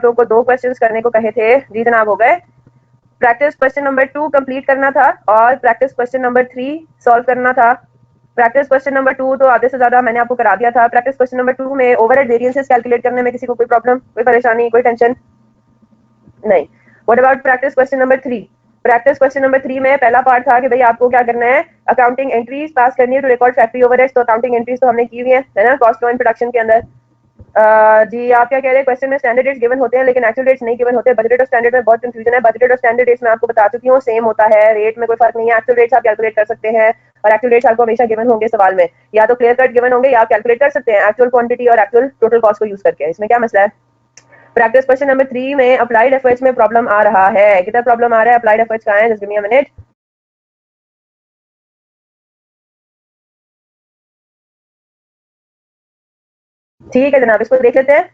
आप लोगों को 2 क्वेश्चंस करने को कहे थे जी जनाब, हो गए। प्रैक्टिस क्वेश्चन नंबर 2 कंप्लीट करना था और प्रैक्टिस क्वेश्चन नंबर 3 सॉल्व करना था। प्रैक्टिस क्वेश्चन नंबर 2 तो आधे से ज्यादा मैंने आपको करा दिया था। प्रैक्टिस क्वेश्चन नंबर 2 में ओवरहेड वेरिएंसेस कैलकुलेट करने में किसी को कोई प्रॉब्लम, कोई परेशानी, कोई टेंशन नहीं। What about practice question number 3? Practice question number 3 में पहला पार्ट था कि भाई आपको क्या करना है, अकाउंटिंग एंट्रीज पास करनी है टू रिकॉर्ड फैक्ट्री ओवरहेड्स। तो अकाउंटिंग एंट्रीज तो हमने की हुई है ना, कॉस्ट इन प्रोडक्शन के अंदर। जी आप क्या कह रहे हैं, क्वेश्चन में स्टैंडर्ड रेट्स गिवन होते हैं लेकिन एक्चुअल रेट्स नहीं गिवन होते। बजटेड और स्टैंडर्ड में बहुत कंफ्यूजन है। बजटेड और स्टैंडर्ड रेट्स मैं आपको बता चुकी हूँ, सेम होता है, रेट में कोई फर्क नहीं है। एक्चुअल रेट्स आप कैलकुलेट कर सकते हैं और एक्चुअल रेट्स आपको हमेशा गिवन होंगे सवाल में, या तो क्लियर कट गिवन होंगे या आप कैलकुलेट कर सकते हैं एक्चुअल क्वांटिटी और एक्चुअल टोटल कॉस्ट को यूज करके। इसमें क्या मसला है? प्रैक्टिस क्वेश्चन नंबर 3 में अप्लाइड एफर्ट्स में प्रॉब्लम आ रहा है। कितना प्रॉब्लम आ रहा है? अप्लाइड एफर्ट्स का है, just give me a minute. ठीक है जनाब, इसको देख लेते हैं।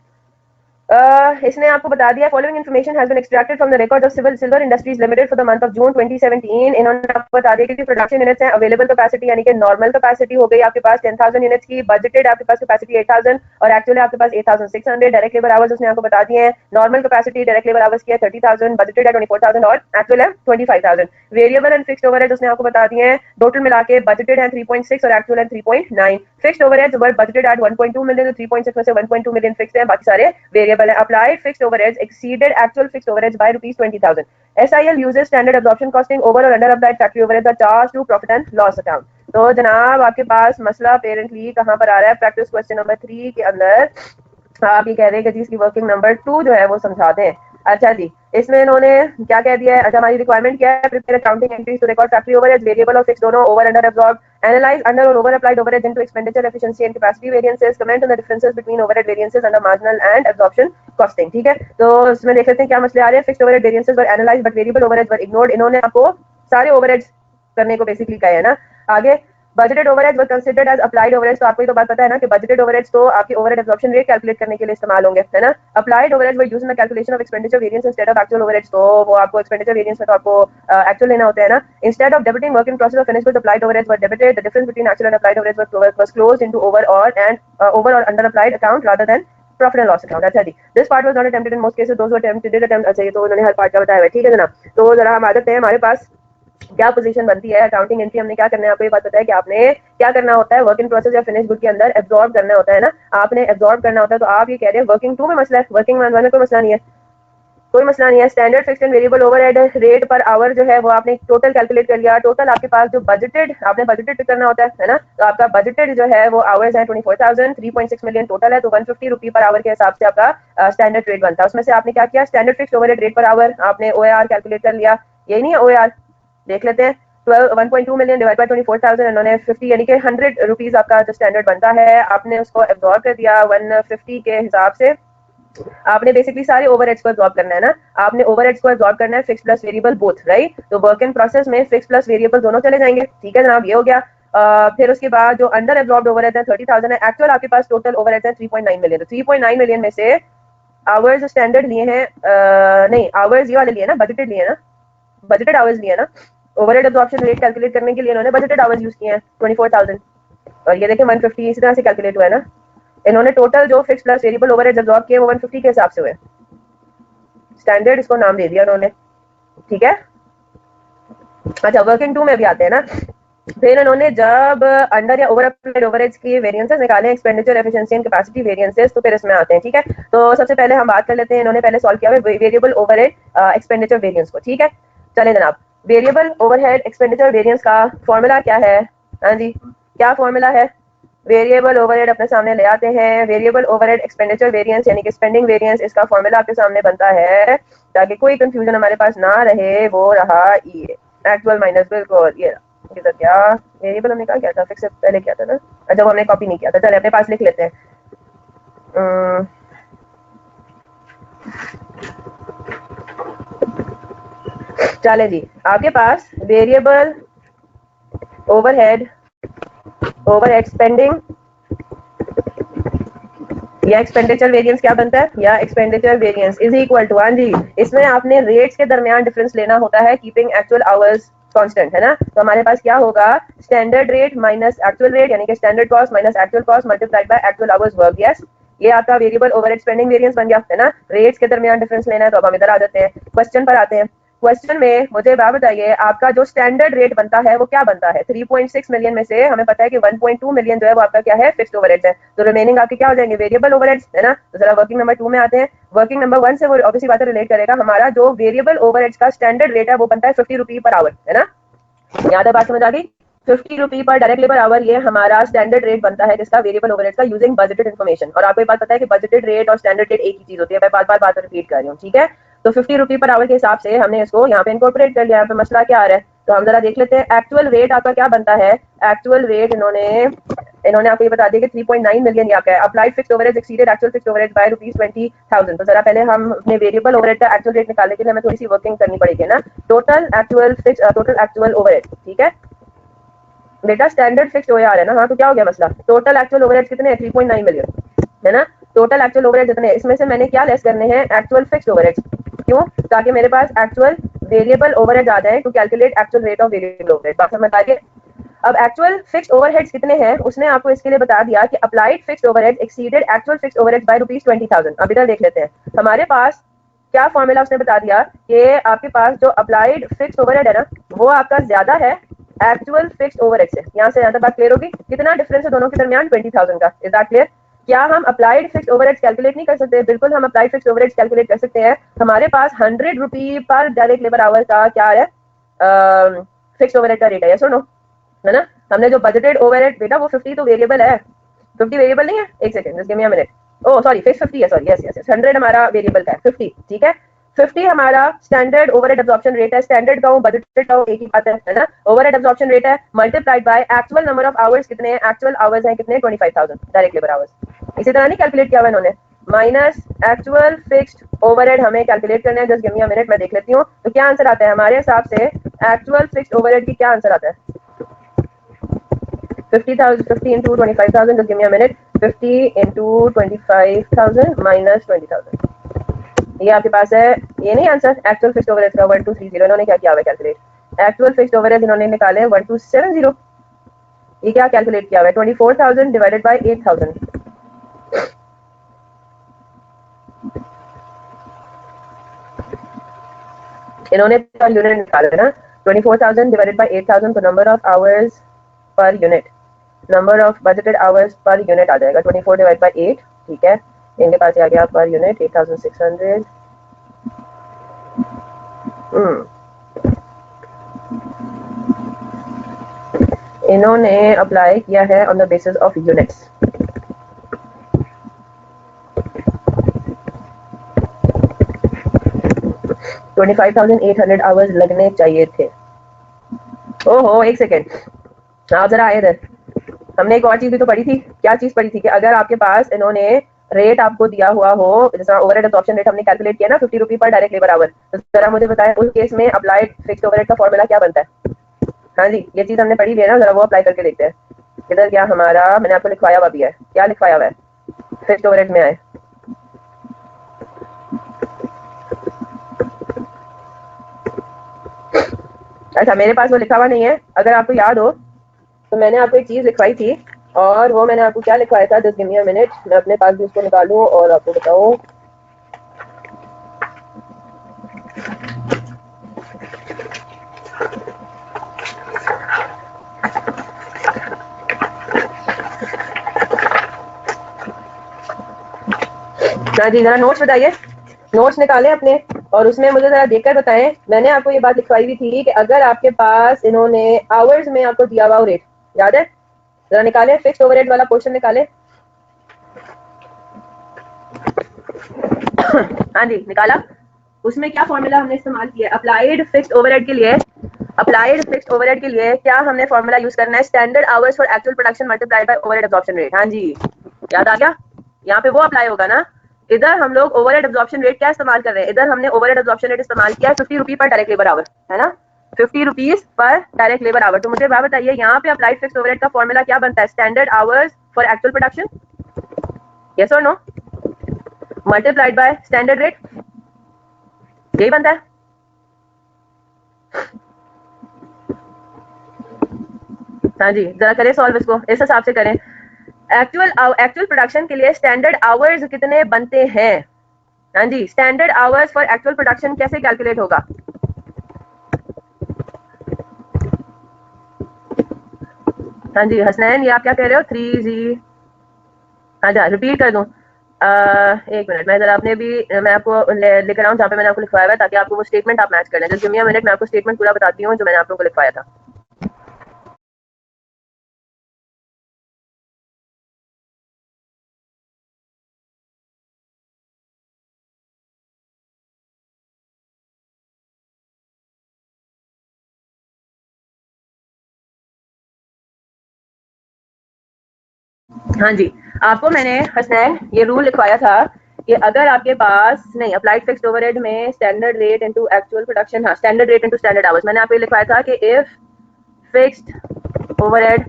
इसने आपको बता दिया, following information has been extracted from the record of Silver Industries Limited for the month of June 2017। इन्होंने आपको बता दिया कि प्रोडक्शन यूनिट्स हैं, अवेलेबल कैपेसिटी यानी कि नॉर्मल कैपेसिटी हो गई आपके पास 10,000 यूनिट्स की, बजटेड आपके पास कैपेसिटी 8,000 और एक्चुअली आपके पास 8,600। डायरेक्ट लेबर आवर्स उसने आपको बता दिए हैं, normal capacity direct labour hours की है 30,000, बजटेड है 24,000 और एक्चुअल है 25,000। वेरिएबल एंड फिक्स्ड ओवरहेड्स उसने आपको बता दिए हैं, टोटल मिला के बजटेड है 3.6 और एक्चुअल है 3.9। फिक्स्ड ओवरहेड्स वर बजटेड एट 1.2 मिलियन, 3.6 में से 1.2 मिलियन फिक्स्ड है, बाकी सारे वेरिएबल है। Applied fixed overheads exceeded actual fixed overheads by rupees 20,000. SIL uses standard absorption costing over or under applied factory overheads are charged to profit and loss account. तो जनाब आपके पास मसला पेरेंटली कहाँ पर आ रहा है? प्रैक्टिस क्वेश्चन नंबर 3 के अंदर आप ये कह रहे हैं कि जी इसकी वर्किंग नंबर 2 जो है वो समझा दें। अच्छा जी, इसमें इन्होंने क्या कह दिया है? अच्छा हमारी रिक्वायरमेंट क्या है? Prepare accounting entries to record factory overheads, variable और फिक्स दोनों, over under absorb, analyse under और over applied overheads into expenditure efficiency and capacity variances, comment on the differences between overhead variances under marginal and absorption costing. ठीक है, तो इसमें देख लेते हैं क्या मसले आ रहे हैं। Fixed overhead variances were analysed but variable overheads were ignored. इन्होंने आपको सारे ओवरहेड्स करने को बेसिकली कहा है ना। आगे बजटेड ओवरहेड्स वर कंसीडर्ड एज अप्लाइड ओवरहेड्स। तो आपको ये तो बात पता है ना कि बजटेड ओवरहेड्स तो आपकी ओवरहेड एब्जॉर्प्शन रेट कैलकुलेट करने के लिए इस्तेमाल होंगे, है ना। Applied overheads were used in the calculation of expenditure variance instead of actual overheads. तो वो आपको एक्सपेंडिचर वेरिएंस में तो आपको एक्चुअल लेना होता है ना। Instead of debiting work in process of finished goods, applied overheads were debited. The difference between actual and applied overheads was closed into over और under applied account rather than profit and loss account. अच्छा जी, this part was not attempted in most cases, those who attempted did attempt. अच्छा ये तो उन्होंने हर part का बताया है, ठीक है जनाब। तो जरा हम आ जाते हैं, हमारे पास क्या पोजीशन बनती है अकाउंटिंग एंट्री। हमने क्या करना है, आपको ये बात पता है कि आपने क्या करना होता है, वर्क इन प्रोसेस या फिनिश गुड के अंदर एब्जॉर्ब करना होता है ना। आपने एब्जॉर्ब करना होता है, तो आप ये कह रहे हैं वर्किंग 2 में मसला है, वर्किंग 1 में कोई मसला नहीं है, कोई मसला नहीं है। Standard fixed and variable overhead rate per our जो है वो आपने टोटल कैलकुलेट कर लिया। टोटल आपके पास जो बजटेड, आपने बजटेड करना होता है ना, तो आपका बजटेड जो है वो आवर्स है 24,000, 3.6 मिलियन टोटल है, तो 150 रुपी पर आवर के हिसाब से आपका स्टैंडर्ड रेट बनता है। उसमें से आपने क्या किया, standard fixed overhead rate per our आपने OAR कैलकुलेट कर लिया। यही नहीं है OAR, देख लेते हैं। 1.2 मिलियन डिवाइड बाय 24,000, इन्होंने 50 यानी कि 100 रुपीज आपका जो स्टैंडर्ड बनता है, आपने उसको एब्जॉर्ब कर दिया 150 के हिसाब से। आपने बेसिकली सारे ओवरहेड्स को एब्जॉर्ब करना है ना, आपने ओवरहेड्स को एब्जॉर्ब करना है, fix plus variable both, right. तो वर्क इन प्रोसेस में फिक्स प्लस वेरिएबल दोनों चले जाएंगे, ठीक है जनाब, ये हो गया। फिर उसके बाद जो अंडर एब्जॉर्ब्ड ओवरहेड है 30,000 है, एक्चुअल आपके पास टोटल ओवरहेड है 3.9 मिलियन। तो 3.9 मिलियन में से आवर्स स्टैंडर्ड लिए हैं, नहीं आवर्स ये वाले लिए ना, बजटेड लिए ना, बजटेड आवर्स लिए ना। ओवरहेड एब्जॉर्प्शन रेट कैलकुलेट करने के लिए इन्होंने बजटेड आवर्स यूज किए हैं 24,000, और ये देखिए 150 इसी तरह से कैलकुलेट हुआ है ना। इन्होंने टोटल जो fix plus variable overhead absorb किए वो 150 के हिसाब से हुए, स्टैंडर्ड इसको नाम दे दिया उन्होंने, ठीक है। अच्छा वर्किंग 2 में भी आते हैं ना। फिर इन्होंने जब अंडर या ओवर अप्लाइड ओवरहेड्स की वेरिएंसेस निकाले, expenditure efficiency and capacity variances, तो फिर इसमें आते हैं, ठीक है। तो सबसे पहले हम बात कर लेते हैं, इन्होंने पहले सॉल्व किया है वेरिएबल ओवरहेड एक्सपेंडिचर वेरिएंस को, ठीक है। चले जनाब, वेरिएबल ओवरहेड एक्सपेंडिचर वेरिएंस का फॉर्मूला क्या है? हाँ जी, क्या फॉर्मूला है? वेरिएबल ओवरहेड अपने सामने ले आते हैं। वेरिएबल ओवरहेड एक्सपेंडिचर वेरिएंस यानी कि स्पेंडिंग वेरिएंस, इसका फॉर्मूला आपके सामने बनता है ताकि कोई कंफ्यूजन हमारे पास ना रहे। वो रहा ये एक्चुअल माइनस बिल्कुल ये किधर क्या, वेरिएबल हमने क्या था, फिक्स से पहले क्या था ना। अच्छा वो हमने कॉपी नहीं किया था, चलिए अपने पास लिख लेते हैं। चले जी, आपके पास वेरिएबल ओवरहेड स्पेंडिंग या एक्सपेंडिचर वेरिएंस क्या बनता है, या expenditure variance is equal to, हाँ जी, इसमें आपने रेट्स के दरमियान डिफरेंस लेना होता है, कीपिंग एक्चुअल आवर्स कांस्टेंट, है ना। तो हमारे पास क्या होगा, standard rate minus actual rate यानी कि standard cost minus actual cost multiplied by actual hours work. Yes, ये आपका वेरिएबल ओवरहेड स्पेंडिंग वेरिएंस बन गया है ना। रेट्स के दरमियान डिफरेंस लेना है तो अब हम इधर आ जाते हैं, क्वेश्चन पर आते हैं। क्वेश्चन में मुझे बात बताइए, आपका जो स्टैंडर्ड रेट बनता है वो क्या बनता है? 3.6 मिलियन में से हमें पता है कि 1.2 मिलियन जो है वो आपका क्या है, फिक्स्ड ओवरहेड्स है। तो रिमेनिंग आपके क्या हो जाएंगे, वेरिएबल ओवरहेड्स, है ना। तो जरा वर्किंग नंबर 2 में आते हैं। वर्किंग नंबर 1 से वो ऑब्वियसली बात रिलेट करेगा। हमारा जो वेरिएबल ओवरहेड्स का स्टैंडर्ड रेट है वो बनता है 50 रुपी पर आवर, है ना। यहाँ तक बात समझ आ गई? 50 रुपी पर डायरेक्ट लेबर आवर ये हमारा स्टैंडर्ड रेट बनता है जिसका वेरिएबल ओवरहेड्स का यूजिंग बजटेड इन्फॉर्मेशन। और आपको ये बात पता है कि बजटेड रेट और स्टैंडर्ड रेट एक ही चीज होती है। मैं बार बार बात रिपीट कर रही हूँ, ठीक है। तो 50 रुपी पर आवर के हिसाब से हमने इसको यहाँ पे इनकॉर्पोरेट कर लिया। यहाँ पे मसला क्या आ रहा है तो हम जरा देख लेते हैं। एक्चुअल रेट आपका क्या बनता है? एक्चुअल रेट इन्होंने आपको ये बता दिया कि 3.9 मिलियन यहाँ का है। Applied fixed overhead exceeded actual fixed overhead by ₹20,000। तो जरा पहले हम अपने वेरिएबल ओवरहेड का एक्चुअल रेट निकालने के लिए हमें थोड़ी सी वर्किंग करनी पड़ेगी ना। टोटल एक्चुअल ओवरहेड, ठीक है बेटा, स्टैंडर्ड फिक्स्ड ओए आ रहा है ना। हाँ तो क्या हो गया मसला, टोटल एक्चुअल ओवरहेड कितने हैं? 3.9 मिलियन, है ना। टोटल एक्चुअल ओवरहेड कितने हैं? इसमें से मैंने क्या लेस करने हैं? Actual fixed overhead. क्यों? ताकि मेरे पास एक्चुअल वेरिएबल ओवरहेड आ जाए to calculate actual rate of variable overhead. बात समझ आ गई? अब एक्चुअल फिक्स्ड ओवरहेड्स कितने हैं उसने आपको इसके लिए बता दिया कि applied fixed overhead exceeded actual fixed overhead by ₹20,000। अब इधर देख लेते हैं हमारे पास क्या फॉर्मूला उसने बता दिया कि आपके पास जो अप्लाइड फिक्स्ड ओवरहेड है ना वो आपका ज्यादा है एक्चुअल फिक्स्ड ओवरहेड से। यहाँ से यहाँ तक बात क्लियर होगी? कितना डिफरेंस है दोनों के दरमियान? 20,000 का। Is that clear? क्या हम अप्लाइड फिक्स्ड ओवरहेड्स कैलकुलेट नहीं कर सकते? बिल्कुल हम अप्लाइड फिक्स्ड ओवरहेड्स कैलकुलेट कर सकते हैं। हमारे पास 100 रुपी पर डायरेक्ट लेबर आवर का क्या है, फिक्स्ड ओवरहेड का रेट है, यस और नो, है ना। हमने जो बजटेड ओवरहेड, बेटा वो 50 तो वेरिएबल है। 50 वेरिएबल नहीं है? एक second, just give me a minute. Oh sorry, fix 50 है, सॉरी, यस यस यस। 100 हमारा वेरिएबल का है, 50 ठीक है। 50 हमारा स्टैंडर्ड ओवरहेड एब्जॉर्प्शन रेट है। स्टैंडर्ड का हो बजटेड का हो एक ही बात है ना। ओवरहेड एब्जॉर्प्शन रेट है multiplied by actual number of hours. कितने हैं एक्चुअल आवर्स? हैं कितने? 25,000 डायरेक्ट लेबर आवर्स। इसी तरह नहीं कैलकुलेट किया हुआ इन्होंने, माइनस एक्चुअल फिक्स्ड ओवरहेड हमें कैलकुलेट करना है। Just give me a minute, मैं देख लेती हूँ तो क्या आंसर आता है हमारे हिसाब से। एक्चुअल फिक्स्ड ओवरहेड की क्या आंसर आता है? 50,000, 50 into 25,000, just give me a minute. 50 into 25,000 minus 20,000, ये आपके पास है। ये नहीं आंसर एक्चुअल फिक्स्ड ओवरहेड का 1230। इन्होंने क्या किया हुआ है कैलकुलेट? एक्चुअल फिक्स्ड ओवरहेड इन्होंने निकाले 1270। ये क्या कैलकुलेट किया हुआ है? 24,000 डिवाइडेड बाय 8,000। इन्होंने पर यूनिट निकाला ना। 24,000 डिवाइडेड बाय 8,000 तो number of hours per unit, number of budgeted hours per unit आ जाएगा 24 डिवाइड बाय 8, ठीक है। इनके पास आ गया पर यूनिट 8,600। इन्होंने अप्लाई किया है on the basis of units. $25,800 hours लगने चाहिए थे। ओहो एक सेकेंड, आप जरा आए इधर। हमने एक और चीज भी तो पढ़ी थी। क्या चीज पढ़ी थी कि अगर आपके पास इन्होंने रेट आपको दिया हुआ हो, जैसा ओवरहेड एब्जॉर्प्शन रेट हमने कैलकुलेट किया ना 50 रुपी पर डायरेक्ट लेबर आवर, तो जरा मुझे बताएं उस केस में अप्लाइड फिक्स्ड ओवरहेड का फॉर्मूला क्या बनता है? हाँ जी, ये चीज हमने पढ़ी हुई है ना, जरा वो अप्लाई करके देखते हैं। इधर क्या हमारा, मैंने आपको लिखवाया हुआ भी है, क्या लिखवाया हुआ है? फिक्स्ड ओवरहेड में आए। अच्छा मेरे पास वो लिखा हुआ नहीं है, अगर आपको याद हो तो मैंने आपको एक चीज लिखवाई थी और वो मैंने आपको क्या लिखवाया था, just give me a minute, मैं अपने पास भी उसको निकालूं और आपको बताऊं। हाँ जी, जरा नोट्स बताइए, नोट्स निकालें अपने और उसमें मुझे जरा देखकर बताएं। मैंने आपको ये बात लिखवाई हुई थी कि अगर आपके पास इन्होंने आवर्स में आपको दिया हुआ रेट याद है, जरा निकाले फिक्स्ड ओवरहेड वाला क्वेश्चन निकाले। हाँ जी निकाला। उसमें क्या फॉर्मूला हमने इस्तेमाल किया अप्लाइड फिक्स्ड ओवरहेड के लिए? अप्लाइड फिक्स्ड ओवरहेड के लिए क्या हमने फॉर्मूला यूज करना है? Standard hours for actual production multiplied bye overhead absorption rate. हाँ जी याद आ गया, यहाँ पे वो अप्लाई होगा ना। इधर हम लोग ओवरहेड एब्जॉर्प्शन रेट क्या इस्तेमाल कर रहे हैं? इधर हमने ओवरहेड एब्जॉर्प्शन रेट इस्तेमाल किया 50 रुपी पर डायरेक्ट लेबर आवर, है ना। 50 rupees per direct labour our. तो मुझे बात बताइए यहाँ पे अप्लाइड फिक्स्ड ओवरहेड का फॉर्मूला क्या बनता है? Standard hours for actual production, yes और no, multiplied by standard rate, यही बनता है। हाँ जी जरा करें सॉल्व इसको, इस हिसाब से करें। एक्चुअल प्रोडक्शन के लिए स्टैंडर्ड आवर्स कितने बनते हैं? हाँ जी, standard hours for actual production कैसे कैलकुलेट होगा? हाँ जी हसनैन, ये आप क्या कह रहे हो? 3G, हाँ जी रिपीट कर दूं? एक मिनट, मैं जरा अपने भी मैं आपको लेकर आऊँ जहाँ पे मैंने आपको लिखवाया हुआ है, ताकि आपको वो स्टेटमेंट आप मैच कर लें। Just give me a minute, मैं आपको स्टेटमेंट पूरा बताती हूँ जो मैंने आप लोगों को लिखवाया था। हाँ जी, आपको मैंने हसनैन ये रूल लिखवाया था कि अगर आपके पास नहीं अप्लाइड फिक्स्ड ओवरहेड में standard rate into actual production, हाँ standard rate into standard hours, मैंने आपको लिखवाया था कि if fixed overhead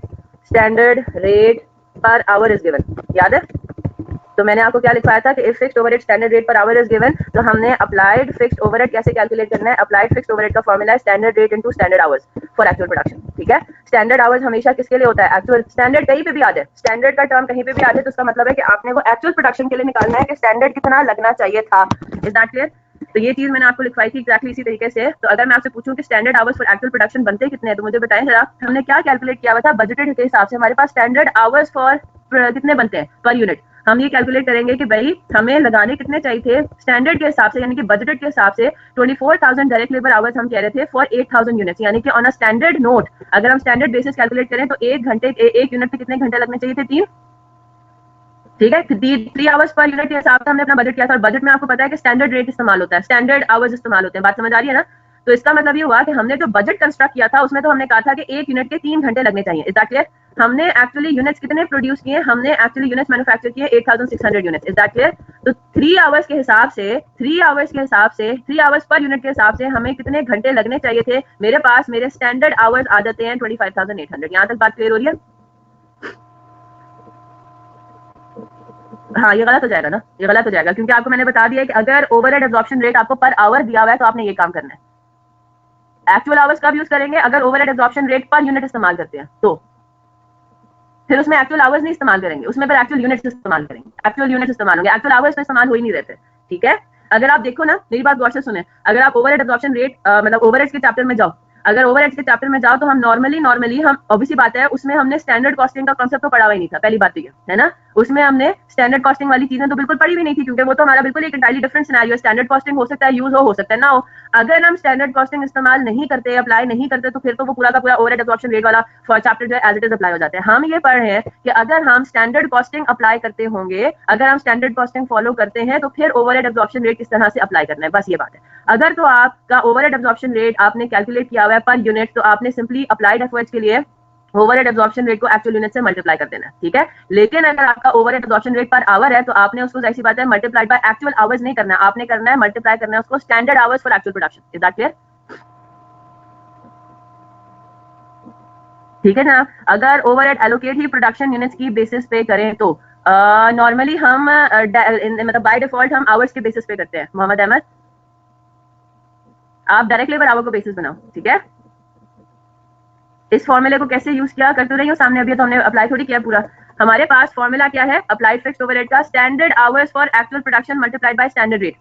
standard rate per hour is given, याद है? तो मैंने आपको क्या लिखवाया था कि if fixed overhead standard rate per hour is given, तो हमने अप्लाइड फिक्स्ड ओवरहेड कैसे कैलकुलेट करना है? अप्लाइड फिक्स्ड ओवरहेड का फॉर्मूला है standard rate into standard hours for actual production. ठीक है, स्टैंडर्ड आवर्स हमेशा किसके लिए होता है? एक्चुअल। स्टैंडर्ड कहीं पे भी आ जाए, स्टैंडर्ड का टर्म कहीं पे भी आ जाए, तो उसका मतलब है कि आपने वो एक्चुअल प्रोडक्शन के लिए निकालना है कि स्टैंडर्ड कितना लगना चाहिए था। Is that clear? तो ये चीज मैंने आपको लिखवाई थी एक्जैक्टली इसी तरीके से। तो अगर मैं आपसे पूछूं कि standard hours for actual production बनते कितने हैं, तो मुझे बताएं जरा, हमने क्या कैलकुलेट किया हुआ था बजटेड के हिसाब से? हमारे पास स्टैंडर्ड आवर्स फॉर कितने बनते हैं पर यूनिट? हम ये कैलकुलेट करेंगे कि भाई हमें लगाने कितने चाहिए थे स्टैंडर्ड के हिसाब से, यानी कि बजटेड के हिसाब से 24,000 डायरेक्ट लेबर आवर्स हम कह रहे थे फॉर 8,000 यूनिट्स, यानी कि ऑन अ स्टैंडर्ड नोट अगर हम स्टैंडर्ड बेसिस कैलकुलेट करें तो एक घंटे एक यूनिट पे कितने घंटे लगने चाहिए थे? 3। ठीक है, 3 आवर्स पर यूनिट के हिसाब से हमने अपना बजट किया था। और बजट में आपको पता है कि स्टैंडर्ड रेट इस्तेमाल होता है, स्टैंडर्ड आवर्स इस्तेमाल होते हैं। बात समझ आ रही है ना? तो इसका मतलब ये हुआ कि हमने जो बजट कंस्ट्रक्ट किया था उसमें तो हमने कहा था कि एक यूनिट के 3 घंटे लगने चाहिए। Is that clear? हमने एक्चुअली यूनिट्स कितने प्रोड्यूस किए? हमने एक्चुअली यूनिट्स मैन्युफैक्चर किए 8,600 यूनिट्स। Is that clear? तो 3 आवर्स के हिसाब से 3 आवर्स के हिसाब से 3 आवर्स पर यूनिट के हिसाब से हमें कितने घंटे लगने चाहिए थे? मेरे पास मेरे स्टैंडर्ड आवर्स आ जाते हैं 25,800। यहाँ तक बात क्लियर हो रही है? हाँ ये गलत हो जाएगा ना, ये गलत हो जाएगा, क्योंकि आपको मैंने बता दिया कि अगर ओवरहेड एब्जॉर्प्शन रेट आपको पर आवर दिया हुआ है तो आपने ये काम करना है। एक्चुअल आवर्स कब यूज करेंगे? अगर overhead absorption rate per unit इस्तेमाल करते हैं तो फिर उसमें एक्चुअल आवर्स नहीं इस्तेमाल करेंगे, उसमें फिर एक्चुअल यूनिट्स इस्तेमाल करेंगे। एक्चुअल यूनिट्स इस्तेमाल होंगे, एक्चुअल आवर्स तो इस्तेमाल हो ही नहीं रहते। ठीक है, अगर आप देखो ना, मेरी बात गौर से सुने, अगर आप ओवरहेड एब्जॉर्प्शन रेट मतलब ओवरहेड्स के चैप्टर में जाओ, अगर ओवरहेड्स के चैप्टर में जाओ तो हम नॉर्मली हम ऑब्वियसली बात है उसमें हमने स्टैंडर्ड कॉस्टिंग का कांसेप्ट तो पढ़ा हुआ ही नहीं था। पहली बात तो ये है ना, उसमें हमने स्टैंडर्ड कॉस्टिंग वाली चीजें तो बिल्कुल पढ़ी भी नहीं थी, क्योंकि वो तो हमारा बिल्कुल एक इंटायरली डिफरेंट सिनेरियो है। स्टैंडर्ड कॉस्टिंग हो सकता है यूज हो सकता है ना हो। अगर हम स्टैंडर्ड कॉस्टिंग इस्तेमाल नहीं करते, अप्लाई नहीं करते, तो फिर तो वो पूरा का पूरा ओवरहेड एब्जॉर्प्शन रेट वाला चैप्टर जो है एज इट इज अप्लाई हो जाता है। हम ये पढ़ रहे हैं कि अगर हम स्टैंडर्ड कॉस्टिंग अप्लाई करते होंगे, अगर हम स्टैंडर्ड कॉस्टिंग फॉलो करते हैं, तो फिर ओवरहेड एब्जॉर्प्शन रेट किस तरह से अप्लाई करना है, बस ये बात है। अगर तो आपका ओवरहेड एब्जॉर्प्शन रेट आपने कैलकुलेट किया हुआ है पर यूनिट, तो आपने सिंपली अप्लाइड एफर्ट्स के लिए ओवरहेड एब्जॉर्प्शन रेट को एक्चुअल यूनिट से मल्टीप्लाई कर देना है। ठीक है, लेकिन अगर आपका overhead absorption rate per our है तो आपने उसको ऐसी बात है मल्टीप्लाइड बाय एक्चुअल आवर्स नहीं करना है, आपने करना है मल्टीप्लाई करना है उसको standard hours for actual production. Is that clear? ठीक है ना, अगर ओवरहेड एलोकेट ही प्रोडक्शन यूनिट्स की बेसिस पे करें तो नॉर्मली हम मतलब बाय डिफॉल्ट हम आवर्स के बेसिस पे करते हैं। मोहम्मद अहमद, आप डायरेक्ट लेबर आवर को बेसिस बनाओ। ठीक है, इस फॉर्मूले को कैसे यूज किया करते रही हो सामने, अभी तो हमने अप्लाई थोड़ी किया पूरा। हमारे पास फॉर्मूला क्या है? अप्लाइड फिक्स्ड ओवरहेड का standard hours for actual production multiplied by standard rate.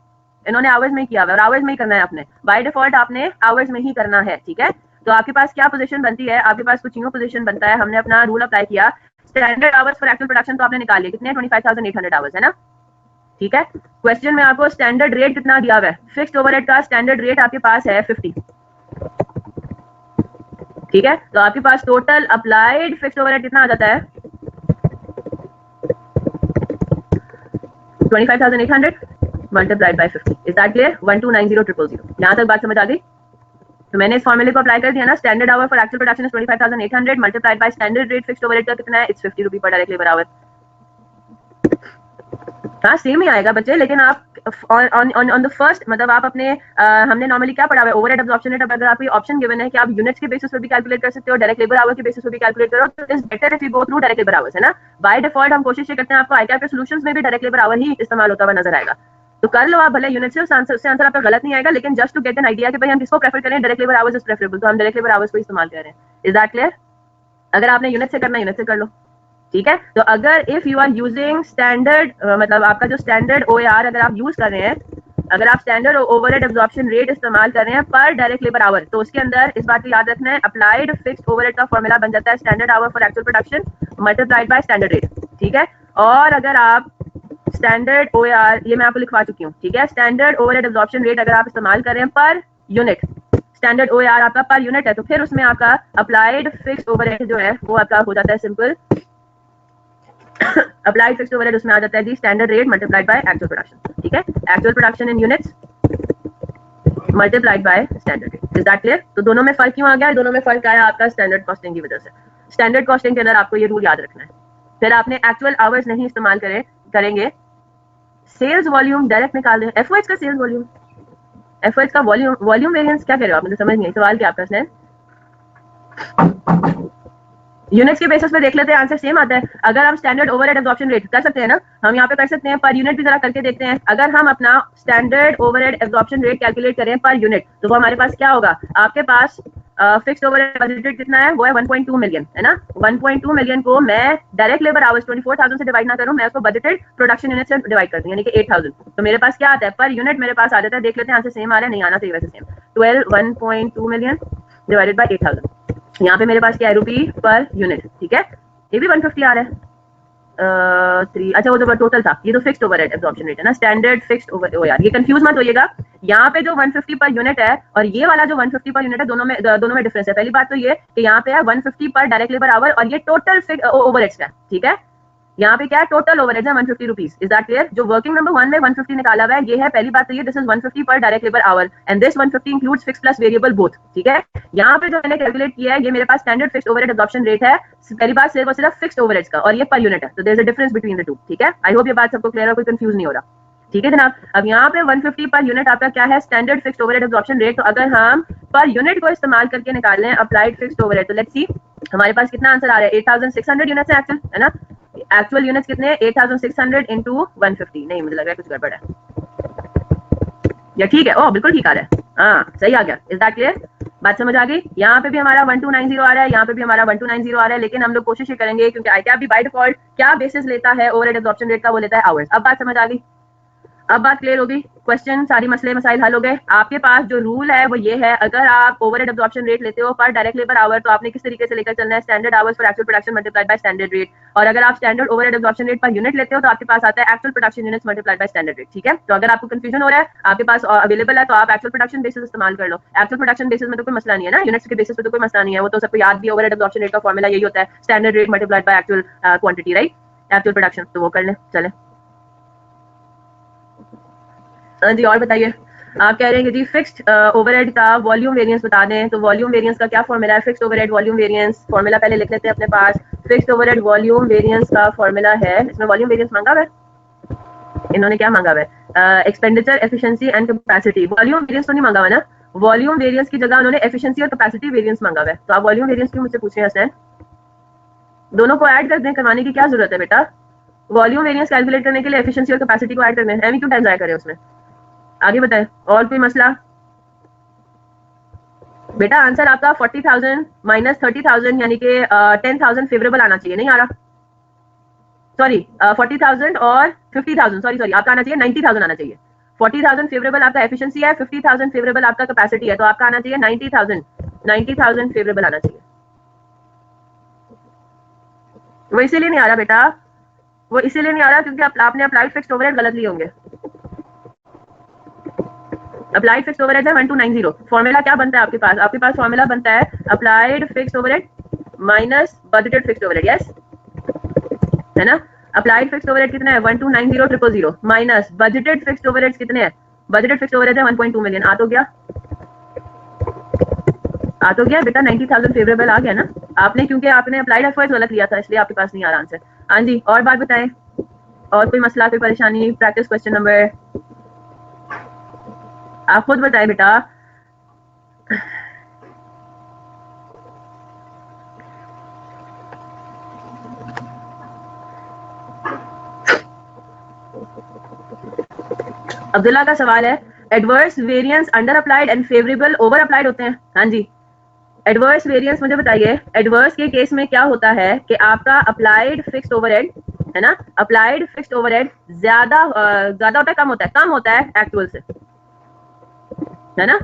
इन्होंने आवर्स में ही किया हुआ और आवर्स में ही करना है आपने, बाय डिफॉल्ट आपने आवर्स में ही करना है। ठीक है, तो आपके पास क्या पोजीशन बनती है? आपके पास कुछ यूं पोजीशन बनता है, हमने अपना रूल अप्लाई किया, standard hours for actual production तो आपने निकाल लिया, कितने? 25,800 आवर्स है ना। ठीक है, क्वेश्चन में आपको स्टैंडर्ड रेट कितना दिया हुआ है? फिक्स्ड ओवरहेड का स्टैंडर्ड रेट आपके पास है 50। ठीक है, तो आपके पास टोटल अप्लाइड फिक्स्ड ओवरहेड कितना आ जाता है? 25,800 multiplied by 50। Is that clear? 1290,000। यहाँ तक बात समझ आ गई? तो मैंने इस फॉर्मूले को अप्लाई कर दिया ना, standard hour for actual production is 25,800 multiplied by standard rate fixed overhead का कितना है? इट्स 50 रुपी पर डायरेक्ट लेबर आवर। हाँ सेम ही आएगा बच्चे, लेकिन आप ऑन द फर्स्ट मतलब आप अपने हमने नॉर्मली क्या पढ़ा हुआ है? Overhead absorption rate. अब अगर आपको ऑप्शन गिवन है कि आप यूनिट्स के बेसिस पर भी कैलकुलेट कर सकते हो, डायरेक्ट लेबर आवर के बेसिस पर भी कैलकुलेट करो, तो is better if you go through direct labour hours, है ना। बाय डिफॉल्ट हम कोशिश ये करते हैं आपको आईकैप के सॉल्यूशंस में भी डायरेक्ट लेबर आवर ही इस्तेमाल होता हुआ नजर आएगा। तो कर लो आप भले यूनिट से, उससे आंसर आपका गलत नहीं आएगा, लेकिन just to get an idea कि भाई हम किसको प्रेफर करें, direct labour hours is preferable, तो हम डायरेक्ट लेबर आवर्स को इस्तेमाल कर रहे हैं। Is that clear? अगर आपने यूनिट से करना यूनिट से कर लो। ठीक है। तो अगर if you are using standard, मतलब आपका जो स्टैंडर्ड OAR अगर आप यूज कर रहे हैं, अगर आप स्टैंडर्ड ओवरहेड एब्जॉर्प्शन रेट इस्तेमाल कर रहे हैं पर डायरेक्ट लेबर आवर, तो उसके अंदर इस बात को याद रखना है, अप्लाइड फिक्स्ड ओवरहेड का फॉर्मूला बन जाता है standard hour for actual production multiplied by standard rate. ठीक है। और अगर आप स्टैंडर्ड OAR, ये मैं आपको लिखवा चुकी हूँ, ठीक है, स्टैंडर्ड ओवरहेड एब्जॉर्प्शन रेट अगर आप इस्तेमाल कर रहे हैं पर यूनिट, स्टैंडर्ड OAR आपका पर यूनिट है, तो फिर उसमें आपका अप्लाइड फिक्स्ड ओवरहेड जो है वो आपका हो जाता है सिंपल अप्लाइड फिक्स्ड ओवरहेड, उसमें आ जाता है जी standard rate multiplied by actual production. ठीक है, actual production in units multiplied by standard rate. Is that clear? तो दोनों में फर्क क्यों आ गया? दोनों में फर्क आया आपका स्टैंडर्ड कॉस्टिंग की वजह से। स्टैंडर्ड कॉस्टिंग के अंदर आपको ये रूल याद रखना है। फिर आपने एक्चुअल आवर्स नहीं इस्तेमाल करेंगे, सेल्स वॉल्यूम डायरेक्ट निकाल दें। एफओएच का सेल्स वॉल्यूम, एफओएच का वॉल्यूम वेरिएंस क्या कह रहे हो आप? मुझे समझ नहीं आई सवाल क्या आपका है। यूनिट्स के बेसिस पे देख लेते हैं, आंसर सेम आता है। अगर हम स्टैंडर्ड ओवरहेड एब्जॉर्प्शन रेट कर सकते हैं ना, हम यहाँ पे कर सकते हैं, पर यूनिट भी जरा करके देखते हैं। अगर हम अपना standard overhead absorption rate calculate करें पर यूनिट, तो वो हमारे पास क्या होगा? आपके पास फिक्स्ड ओवरहेड बजटेड कितना है? वो है 1.2 मिलियन, है ना। 1.2 मिलियन को मैं डायरेक्ट लेबर आवर्स 24,000 से डिवाइड ना करूं, मैं उसको बजटेड प्रोडक्शन यूनिट से डिवाइड करती हूँ, यानी कि 8,000। तो मेरे पास क्या आता है? पर यूनिट मेरे पास आ जाता है, देख लेते हैं आंसर सेम आ रहा है, नहीं आना चाहिए वैसे सेम। 1.2 मिलियन डिवाइडेड बाय 8,000, यहाँ पे मेरे पास क्या है? रुपी पर यूनिट। ठीक है, ये भी 150 आ रहा है। 3, अच्छा वो जो टोटल था, ये तो फिक्स्ड ओवरहेड एब्जॉर्प्शन रेट है ना, स्टैंडर्ड फिक्स्ड ओवर, ये कंफ्यूज मत होइएगा। यहाँ पे जो 150 पर यूनिट है और ये वाला जो 150 पर यूनिट है, दोनों में डिफरेंस है। पहली बात तो ये कि यहाँ पे है 150 पर डायरेक्ट लेबर आवर और ये टोटल ओवरहेड्स का। ठीक है, यहाँ पे क्या है? टोटल ओवरहेड है 150 रुपीज। Is that clear? जो वर्किंग नंबर 1 में 150 निकाला हुआ है, ये है पहली बात तो ये, दिस इज 150 पर direct labour our and this 150 includes fix plus variable both. ठीक है, यहाँ पे जो मैंने कैलकुलेट किया है, ये मेरे पास standard fixed overhead absorption rate है, पहली बात सिर्फ और सिर्फ फिक्स्ड ओवरहेड्स का, और ये पर यूनिट है, तो there is a difference between the two. ठीक है, आई होप ये बात सबको क्लियर है, कोई कंफ्यूज नहीं हो रहा। ठीक है जनाब, अब यहाँ पे 150 पर यूनिट आपका क्या है? Standard fixed overhead absorption rate. तो अगर हम पर यूनिट को इस्तेमाल करके निकाल लें अप्लाइड फिक्स्ड ओवरहेड, तो लेट्स सी हमारे पास कितना आंसर आ रहा है? 8,600 यूनिट्स है एक्चुअल, है ना। एक्चुअल यूनिट्स कितने? 8,600 इंटू 150। नहीं, मुझे लग रहा है कुछ गड़बड़ है, या ठीक है? ओह बिल्कुल ठीक आ रहा है, हाँ सही आ गया। Is that clear? बात समझ आ गई? यहाँ पे भी हमारा 1290 आ रहा है, यहाँ पे भी हमारा 1290 आ रहा है, लेकिन हम लोग कोशिश ये करेंगे, क्योंकि ICAP भी बाय डिफॉल्ट क्या बेसिस लेता है ओवरहेड एब्जॉर्प्शन रेट का? वो लेता है आवर्स। अब बात समझ आ गई? अब बात क्लियर होगी? क्वेश्चन सारी मसले मसाइल हल हो गए। आपके पास जो रूल है वो ये है, अगर आप ओवरहेड एब्जॉर्प्शन रेट लेते हो पर डायरेक्ट लेबर आवर, तो आपने किस तरीके से लेकर चलना है? Standard hours for actual production multiplied by standard rate. और अगर आप standard overhead absorption rate per unit लेते हो, तो आपके पास आता है actual production units multiplied by standard rate. ठीक है, तो अगर आपको कंफ्यूजन हो रहा है, आपके पास अवेलेबल है, तो आप एक्चुअल प्रोडक्शन बेसिस इस्तेमाल कर लो। एक्चुअल प्रोडक्शन बेसिस में तो कोई मसला नहीं है ना, यूनिट्स के बेसिस पे तो कोई मसला नहीं है, वो तो सबको याद भी है। ओवरहेड एब्जॉर्प्शन रेट का फॉर्मूला यही होता है, standard rate multiplied by actual quantity, right, actual production. तो वो कर लें, चले। जी और बताइए, आप कह रहे हैं कि जी फिक्स्ड ओवरहेड का वॉल्यूम वेरिएंस बता दें, तो वॉल्यूम वेरिएंस का क्या फॉर्मूला है? Fixed overhead volume variance formula पहले लिख लेते हैं अपने पास। फिक्स्ड ओवरहेड वॉल्यूम वेरिएंस का फॉर्मूला है, इसमें वॉल्यूम वेरिएंस मांगा हुआ है, इन्होंने क्या मांगा हुआ है? Expenditure, efficiency and capacity. Volume variance तो नहीं मांगा हुआ ना, वॉल्यूम वेरिएंस की जगह उन्होंने एफिशिएंसी और कैपेसिटी वेरिएंस मांगा हुआ है। तो आप वॉल्यूम वेरिएंस क्यों मुझसे पूछ रहे हैं हसन? दोनों को ऐड कर दें, करवाने की क्या जरूरत है बेटा? वॉल्यूम वेरिएंस कैलकुलेट करने के लिए एफिशिएंसी और कैपेसिटी को ऐड कर दें, एम क्यों टाइम जाया करें उसमें? आगे बताएं, और कोई मसला? बेटा आंसर आपका 40,000 माइनस 30,000 यानी कि 10,000 फेवरेबल आना चाहिए, नहीं आ रहा। सॉरी 40,000 और 50,000, सॉरी आपका आना चाहिए 90,000 आना चाहिए। 40,000 फेवरेबल आपका एफिशिएंसी है, 50,000 फेवरेबल आपका कैपेसिटी है, तो आपका आना चाहिए 90,000 फेवरेबल आना चाहिए। वो इसीलिए नहीं आ रहा बेटा, वो इसीलिए नहीं आ रहा क्योंकि आपने अप्लाइड फिक्स्ड ओवरहेड गलत लिए होंगे। अप्लाइड फिक्स्ड ओवरहेड है 1290। फॉर्मूला क्या बनता है आपके पास? आपके पास फॉर्मूला बनता है applied fixed overhead minus budgeted fixed overhead, yes है ना। अप्लाइड फिक्स्ड ओवरहेड कितना है? 1290,000 माइनस बजटेड फिक्स्ड ओवरहेड्स कितने हैं? बजटेड फिक्स्ड ओवरहेड है 1.2 मिलियन। आ तो गया, आ तो गया बेटा, 90,000 फेवरेबल आ गया ना। आपने क्योंकि आपने अप्लाइड एफर्ट्स गलत लिया था, इसलिए आपके पास नहीं आ रहा आंसर। हाँ जी, और बात बताएं, और कोई मसला, कोई परेशानी? प्रैक्टिस क्वेश्चन नंबर, आप खुद बताएं बेटा। अब्दुल्ला का सवाल है, adverse variance under applied and favourable over applied होते हैं। हाँ जी, एडवर्स वेरिएंस मुझे बताइए, एडवर्स के केस में क्या होता है कि आपका अप्लाइड फिक्स्ड ओवरहेड है ना, अप्लाइड फिक्स्ड ओवरहेड ज्यादा होता है, कम होता है? कम होता है एक्चुअल से, है ना।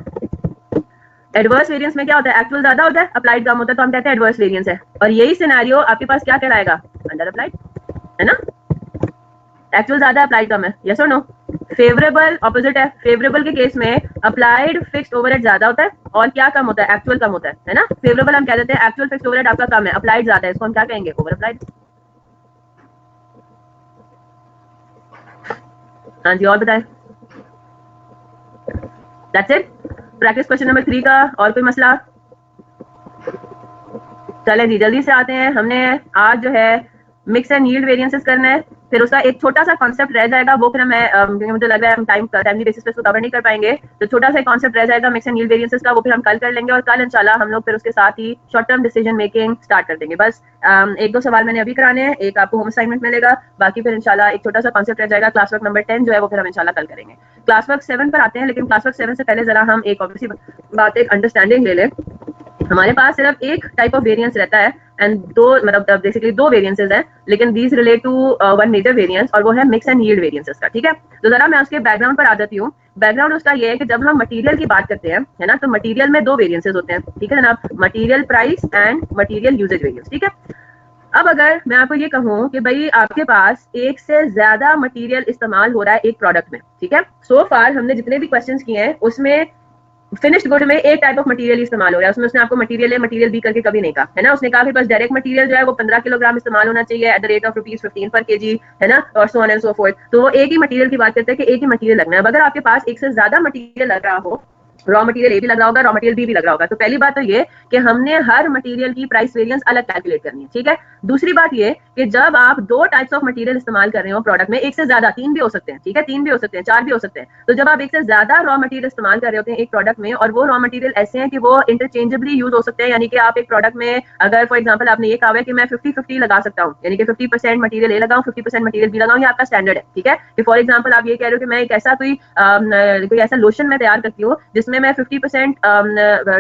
एडवर्स वेरिएंस में क्या होता है, एक्चुअल ज्यादा होता है, अप्लाइड कम होता है, तो हम कहते हैं एडवर्स वेरिएंस है। और यही सिनेरियो आपके पास क्या कहलाएगा, अंडर अप्लाइड, है ना। एक्चुअल ज्यादा है, अप्लाइड कम है, यस और नो। फेवरेबल ऑपोजिट है, फेवरेबल के केस में अप्लाइड फिक्स्ड ओवरहेड ज्यादा होता है और क्या कम होता है, एक्चुअल कम होता है ना। फेवरेबल हम कह देते हैं एक्चुअल फिक्स्ड ओवरहेड आपका कम है, अप्लाइड ज्यादा है, इसको हम क्या कहेंगे, ओवर अप्लाइड। हाँ जी, और बताएं। That's it, practice question number 3 का। और कोई मसला? चले जी जल्दी से आते हैं। हमने आज जो है मिक्स एंड यील्ड वेरिएंसेस करना है, फिर उसका एक छोटा सा कॉन्सेप्ट रह जाएगा, वो फिर मैं मुझे लग रहा है हम टाइमली बेसिस पे उसको कवर नहीं कर पाएंगे, तो छोटा सा कॉन्सेप्ट रह जाएगा मिक्स एंड यील्ड वेरिएंसेस का, वो फिर हम कल कर लेंगे। और कल इंशाल्लाह हम लोग फिर उसके साथ ही short term decision making start कर देंगे। बस एक दो सवाल मैंने अभी कराने हैं, एक आपको होम असाइनमेंट मिलेगा, बाकी फिर इंशाल्लाह एक छोटा सा कॉन्सेप्ट रह जाएगा। क्लास वर्क नंबर 10 जो है वो फिर हम इंशाल्लाह कल करेंगे। क्लास वर्क 7 पर आते हैं, लेकिन क्लास वर्क 7 से पहले जरा हम एक ऑब्वियसली बात, एक अंडरस्टैंडिंग ले लें। हमारे पास सिर्फ एक टाइप ऑफ वेरिएंस रहता है एंड दो मतलब बेसिकली दो वेरिएंसेस हैं, लेकिन these relate to one major variance, और वो है मिक्स एंड यील्ड वेरिएंसेस का। ठीक है, तो जरा मैं उसके बैकग्राउंड पर आ जाती हूँ। बैकग्राउंड उसका ये है कि जब हम मटेरियल की बात करते हैं, है ना, तो मटेरियल में दो वेरिएंसेस होते हैं, ठीक है जनाब, material price and material usage variance. ठीक है, अब अगर मैं आपको ये कहूँ कि भाई आपके पास एक से ज्यादा मटेरियल इस्तेमाल हो रहा है एक प्रोडक्ट में, ठीक है, सो फार हमने जितने भी क्वेश्चंस किए हैं उसमें फिनिश्ड गुड में एक टाइप ऑफ मटेरियल इस्तेमाल हो रहा है, उसमें उसने आपको मटेरियल ए मटेरियल बी करके कभी नहीं कहा, है ना। उसने कहा कि बस डायरेक्ट मटेरियल जो है वो 15 किलोग्राम इस्तेमाल होना चाहिए एट द रेट ऑफ ₹15 पर केजी, है ना, और so on and so fourth. तो वो एक ही मटेरियल की बात करते हैं कि एक ही मटेरियल लगना है। अगर आपके पास एक से ज्यादा मटेरियल लग रहा हो, रॉ मटेरियल ए भी लग रहा होगा, रॉ मटेरियल बी भी लग रहा होगा, तो पहली बात तो ये कि हमने हर मटेरियल की प्राइस वेरिएंस अलग कैलकुलेट करनी है, ठीक है। दूसरी बात ये कि जब आप दो टाइप्स ऑफ मटेरियल इस्तेमाल कर रहे हो प्रोडक्ट में, एक से ज्यादा, तीन भी हो सकते हैं, ठीक है, तीन भी हो सकते हैं, चार भी हो सकते हैं, तो जब आप एक से ज्यादा रॉ मटेरियल इस्तेमाल कर रहे होते हैं एक प्रोडक्ट में, और वो रॉ मटेरियल ऐसे हैं कि वो इंटरचेंजेबली यूज हो सकते हैं, यानी कि आप एक प्रोडक्ट में अगर फॉर एग्जाम्पल आपने ये कहा है कि मैं 50-50 लगा सकता हूँ, यानी कि 50% मटेरियल ए लगाऊं, 50% मटेरियल बी लगाऊं, ये आपका स्टैंडर्ड है, ठीक है। कि फॉर एग्जाम्पल आप ये कह रहे हो कि मैं एक ऐसा कोई ऐसा लोशन मैं तैयार करती हूँ जिसमें मैं 50%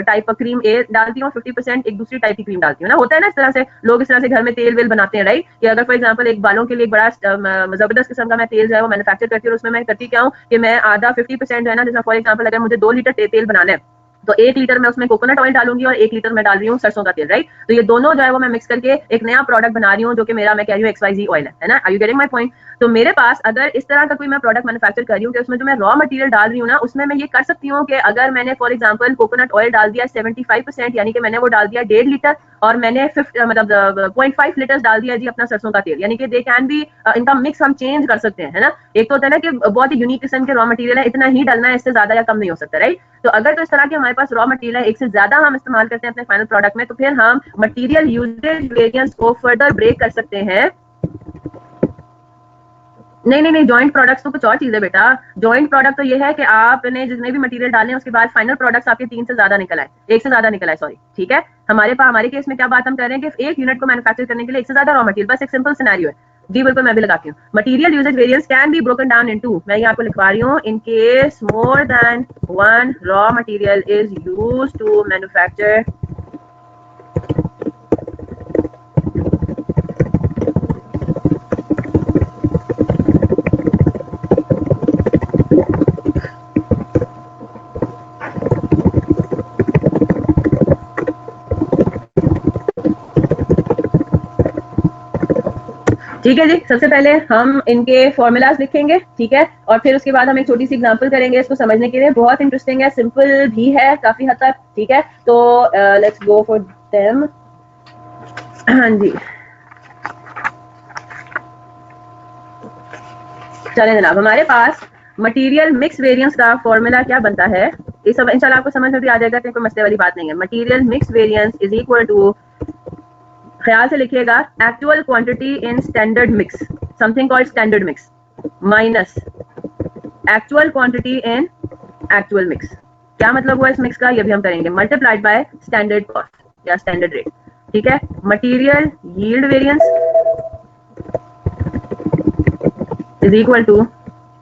टाइप ऑफ क्रीम ए डालती हूँ, 50% एक दूसरी टाइप की क्रीम डालती हूँ ना, होता है ना इस तरह से, लोग इस तरह से घर में तेल वेल बनाते हैं, राइट। कि अगर फॉर एग्जाम्पल एक बालों के लिए एक बड़ा जबरदस्त किस्म का मैं तेल जो है वो मैन्युफैक्चर करती हूँ, उसमें मैं करती क्या हूँ कि मैं आधा 50% जो है ना, जैसे फॉर एग्जाम्पल अगर मुझे 2 लीटर तेल बनाना है, तो 1 लीटर में उसमें कोकोनट ऑयल डालूंगी और 1 लीटर में डाल रही हूँ सरसों का तेल, राइट। तो ये दोनों जो है वो मैं मिक्स करके एक नया प्रोडक्ट बना रही हूँ, जो कि मेरा मैं कह रही हूँ XYZ ऑयल है ना। Are you getting my point? तो मेरे पास अगर इस तरह का कोई मैं प्रोडक्ट मैन्युफैक्चर कर रही हूँ कि उसमें जो मैं रॉ मटेरियल डाल रही हूँ ना, उसमें मैं ये कर सकती हूँ कि अगर मैंने फॉर एग्जाम्पल कोकोनट ऑयल डाल दिया 75%, यानी कि मैंने वो डाल दिया 1.5 लीटर, और मैंने 0.5 लीटर डाल दिया जी अपना सरसों का तेल, यानी कि दे कैन बी, इनका मिक्स हम चेंज कर सकते हैं, है ना। एक तो होता है ना कि बहुत ही यूनिक किस्म के रॉ मटेरियल है, इतना ही डालना है, इससे ज्यादा या कम नहीं हो सकता, राइट। तो अगर तो इस तरह के हमारे पास रॉ मटेरियल है, एक से ज्यादा हम इस्तेमाल करते हैं अपने फाइनल प्रोडक्ट में, तो फिर हम मटेरियल यूजेज वेरिएंस को फर्दर ब्रेक कर सकते हैं। नहीं नहीं नहीं, जॉइंट प्रोडक्ट्स तो कुछ और चीज है बेटा। जॉइंट प्रोडक्ट तो ये है कि आपने जितने भी मटेरियल डाले उसके बाद फाइनल प्रोडक्ट्स आपके 3 से ज्यादा निकल आए, एक से ज्यादा निकल आए, सॉरी, ठीक है। हमारे केस में क्या बात हम कर रहे हैं कि एक यूनिट को मैन्युफैक्चर करने के लिए एक से ज्यादा रॉ मटेरियल, बस एक सिंपल सिनेरियो है जी, बिल्कुल मैं भी लगाती हूँ। Material usage variance can be broken down into, मैं ये आपको लिखवा रही हूँ, in case more than one raw material is used to manufacture ठीक है जी। सबसे पहले हम इनके फॉर्मूलाज लिखेंगे, ठीक है, और फिर उसके बाद हम एक छोटी सी एग्जांपल करेंगे इसको समझने के लिए। बहुत इंटरेस्टिंग है, सिंपल भी है काफी हद तक, ठीक है। तो लेट्स गो फॉर देम। हाँ जी, चलें जनाब, हमारे पास मटेरियल मिक्स वेरिएंस का फॉर्मूला क्या बनता है, ये सब इंशाल्लाह आपको समझ में भी आ जाएगा, कोई मसले वाली बात नहीं है। Material mix variance is equal to, ख्याल से लिखिएगा, actual quantity in standard mix, something called standard mix, minus actual quantity in actual mix. क्या मतलब हुआ इस मिक्स का, ये भी हम करेंगे, मल्टीप्लाइड बाय स्टैंडर्ड कॉस्ट या स्टैंडर्ड रेट, ठीक है। Material yield variance is equal to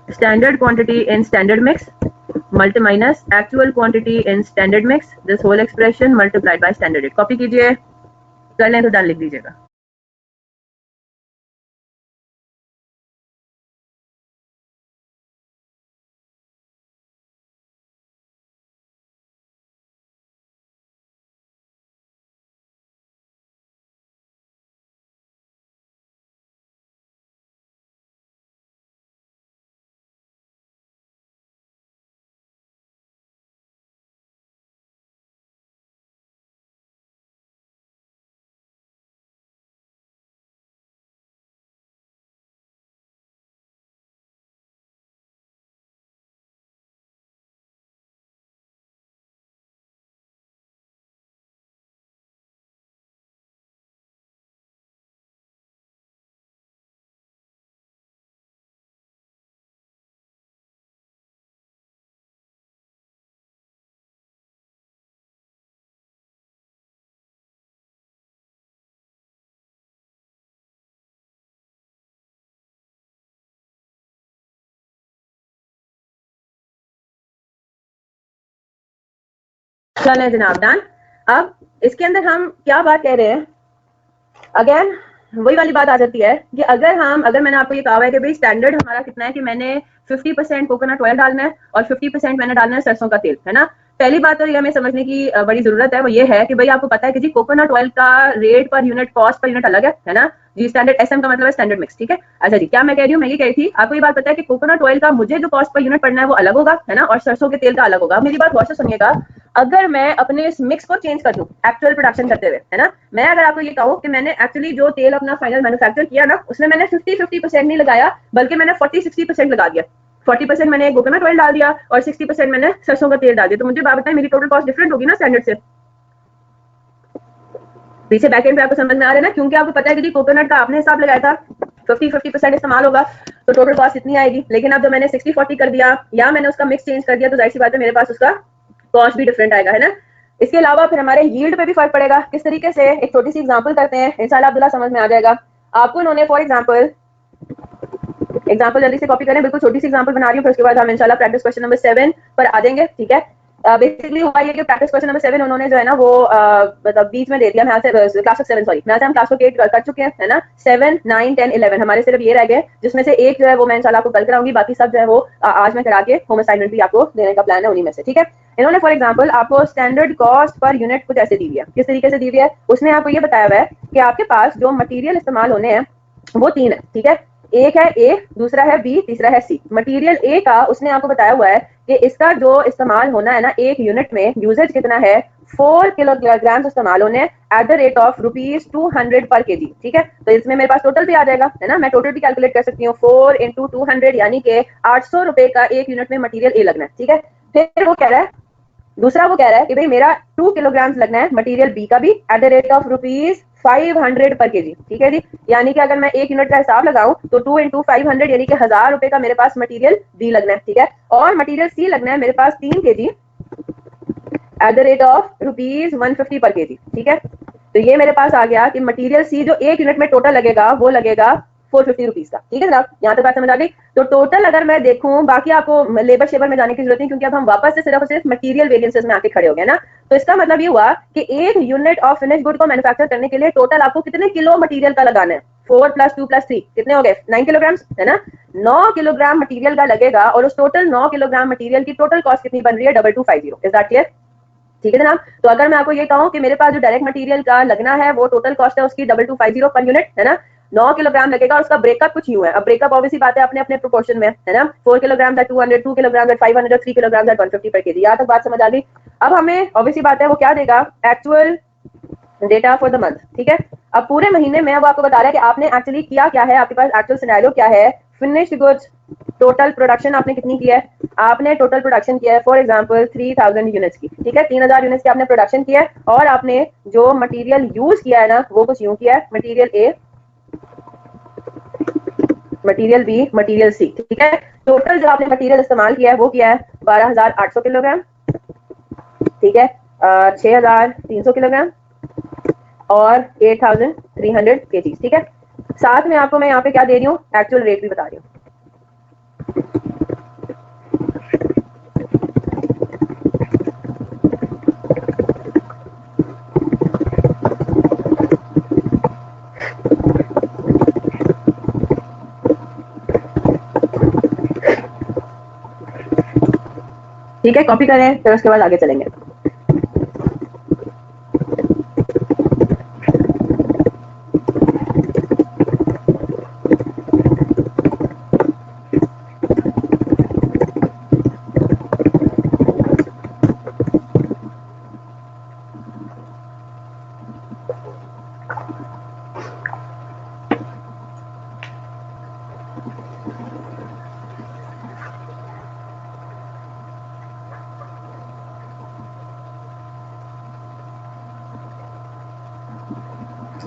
standard quantity in standard mix multi minus actual quantity in standard mix, this whole expression multiplied by standard rate. Copy कीजिए, कर लें तो done लिख दीजिएगा। चलें जनाब डन। अब इसके अंदर हम क्या बात कह रहे हैं, अगेन वही वाली बात आ जाती है कि अगर मैंने आपको ये कहा है कि भाई स्टैंडर्ड हमारा कितना है कि मैंने 50% कोकोनट ऑयल डालना है और 50% मैंने डालना है सरसों का तेल, है ना। पहली बात तो ये हमें समझने की बड़ी जरूरत है, वो ये है कि भाई आपको पता है कि जी कोकोनट ऑयल का rate per unit, cost per unit अलग है ना जी। स्टैंडर्ड एसएम का मतलब है स्टैंडर्ड मिक्स, ठीक है। अच्छा जी, क्या मैं कह रही हूँ, मैं ये कह रही थी आपको ये बात पता है कि कोकोनट ऑयल का मुझे जो कॉस्ट पर यूनिट पड़ना है वो अलग होगा, है ना, और सरसों के तेल का अलग होगा। मेरी बात गौर से सुनिएगा, अगर मैं अपने इस मिक्स को चेंज कर दूं एक्चुअल प्रोडक्शन करते हुए, है ना, मैं अगर आपको ये कहूँ कि मैंने एक्चुअली जो तेल अपना फाइनल मैन्युफैक्चर किया ना, उसमें मैंने 50-50% नहीं लगाया, बल्कि मैंने 40-60% लगा दिया। 40% मैंने कोकोनट ऑयल डाल दिया और 60% मैंने सरसों का तेल डाल दिया। तो मुझे बात बताएं, मेरी टोटल कॉस्ट डिफरेंट होगी ना स्टैंडर्ड से। पीछे बैक एंड पे आपको समझ में आ रहा है ना, क्योंकि आपको पता है कि कोकोनट का आपने हिसाब लगाया था 50-50% इस्तेमाल होगा तो टोटल कॉस्ट इतनी आएगी। लेकिन अब जब मैंने 60-40 कर दिया या मैंने उसका मिक्स चेंज कर दिया तो जाहिर सी बात है मेरे पास उसका कॉस्ट भी डिफरेंट आएगा, है ना। इसके अलावा फिर हमारे यील्ड पे भी फर्क पड़ेगा। किस तरीके से, एक छोटी सी एग्जांपल करते हैं, इंशाल्लाह अब्दुल्ला समझ में आ जाएगा आपको। इन्होंने फॉर एग्जांपल जल्दी से कॉपी करें, बिल्कुल छोटी सी एग्जांपल बना रही हूँ, फिर उसके बाद हम इंशाल्लाह प्रैक्टिस क्वेश्चन नंबर 7 पर आ जाएंगे, ठीक है। बेसिकली हुआ ये कि प्रैक्टिस क्वेश्चन नंबर 7 उन्होंने जो है ना वो मतलब बीच में दे दिया। मैं से क्लास ऑफ 7 सॉरी, मैं से हम क्लास ऑफ 8 कर चुके हैं, है ना। 7, 9, 10, 11 हमारे सिर्फ ये रह गए, जिसमें से एक जो है वो मैं इंशाल्लाह आपको कल कराऊंगी, बाकी सब जो है वो आज मैं करा के होम असाइनमेंट भी आपको देने का प्लान है उन्हीं में से, ठीक है। इन्होंने फॉर एग्जाम्पल आपको स्टैंडर्ड कॉस्ट पर यूनिट कुछ ऐसे दी हुई है। किस तरीके से दी हुई है, उसने आपको ये बताया हुआ है कि आपके पास जो मटीरियल इस्तेमाल होने हैं वो 3 है, ठीक है। एक है ए, दूसरा है बी, तीसरा है सी। मटेरियल ए का उसने आपको बताया हुआ है कि इसका जो इस्तेमाल होना है ना एक यूनिट में, यूजेज कितना है, 4 किलोग्राम इस्तेमाल होने एट द रेट ऑफ ₹200 पर केजी, ठीक है। तो इसमें मेरे पास टोटल भी आ जाएगा, है ना, मैं टोटल भी कैलकुलेट कर सकती हूँ। 4 into 200 यानी कि 800 रुपए का एक यूनिट में मटीरियल ए लगना है, ठीक है। फिर वो कह रहा है, दूसरा वो कह रहा है कि भाई मेरा 2 किलोग्राम लगना है मटेरियल बी का भी एट द रेट ऑफ ₹500 पर केजी, ठीक है जी। यानी कि अगर मैं एक यूनिट का हिसाब लगाऊं तो 2 into 500 यानी कि 1000 रुपए का मेरे पास मटेरियल बी लगना है, ठीक है। और मटेरियल सी लगना है मेरे पास 3 KG at the rate of ₹150 पर केजी, ठीक है। तो ये मेरे पास आ गया कि मटेरियल सी जो एक यूनिट में टोटल लगेगा वो लगेगा ₹450 का, ठीक है जनाब। यहाँ तक बात समझ आ गई। तो टोटल अगर मैं देखूं, बाकी आपको लेबर शेबर में जाने की जरूरत नहीं, क्योंकि अब हम वापस से सिर्फ और सिर्फ मटेरियल वेरिएंसेस में आके खड़े हो गए ना। तो इसका मतलब ये हुआ कि एक यूनिट ऑफ फिनिश गुड को मैन्युफैक्चर करने के लिए टोटल आपको कितने किलो मटेरियल का लगाना है, 4 + 2 + 3 कितने हो गए, 9 किलोग्राम, है ना। 9 किलोग्राम मटेरियल का लगेगा और उस टोटल 9 किलोग्राम मटेरियल की टोटल कॉस्ट कितनी बन रही है, 2250। इज दैट क्लियर, ठीक है जनाब। तो अगर मैं आपको ये कहूँ कि मेरे पास जो डायरेक्ट मटेरियल का लगना है वो टोटल कॉस्ट है उसकी 2250 पर यूनिट, है ना। 9 किलोग्राम लगेगा और उसका ब्रेकअप कुछ यूं है। अब ब्रेकअप ऑब्वियसली बात है अपने अपने प्रोपोर्शन में, है ना। 4 kilogram that 200, 2 kilogram that 500, 3 kilogram that 150 पर केजी। यहाँ तक बात समझ आ गई। अब हमें ऑब्वियसली बात है वो क्या देगा, actual data for the month, ठीक है। अब पूरे महीने में अब आपको बता रहा है कि आपने एक्चुअली किया क्या है, आपके पास एक्चुअल सिनेरियो क्या है। फिनिश्ड गुड्स टोटल प्रोडक्शन आपने कितनी की है, आपने टोटल प्रोडक्शन किया है फॉर एग्जांपल 3000 यूनिट्स की, ठीक है। 3000 यूनिट्स की आपने प्रोडक्शन किया है और आपने जो मटेरियल यूज किया है ना वो कुछ यूं किया है, material A, material B, material C, ठीक है। टोटल जो आपने मटेरियल इस्तेमाल किया है वो किया है 12800 किलोग्राम, ठीक है, 6300 किलोग्राम और 8300 केजी, ठीक है। साथ में आपको मैं यहाँ पे क्या दे रही हूँ, एक्चुअल रेट भी बता रही हूँ। ठीक है, कॉपी करें फिर उसके बाद आगे चलेंगे।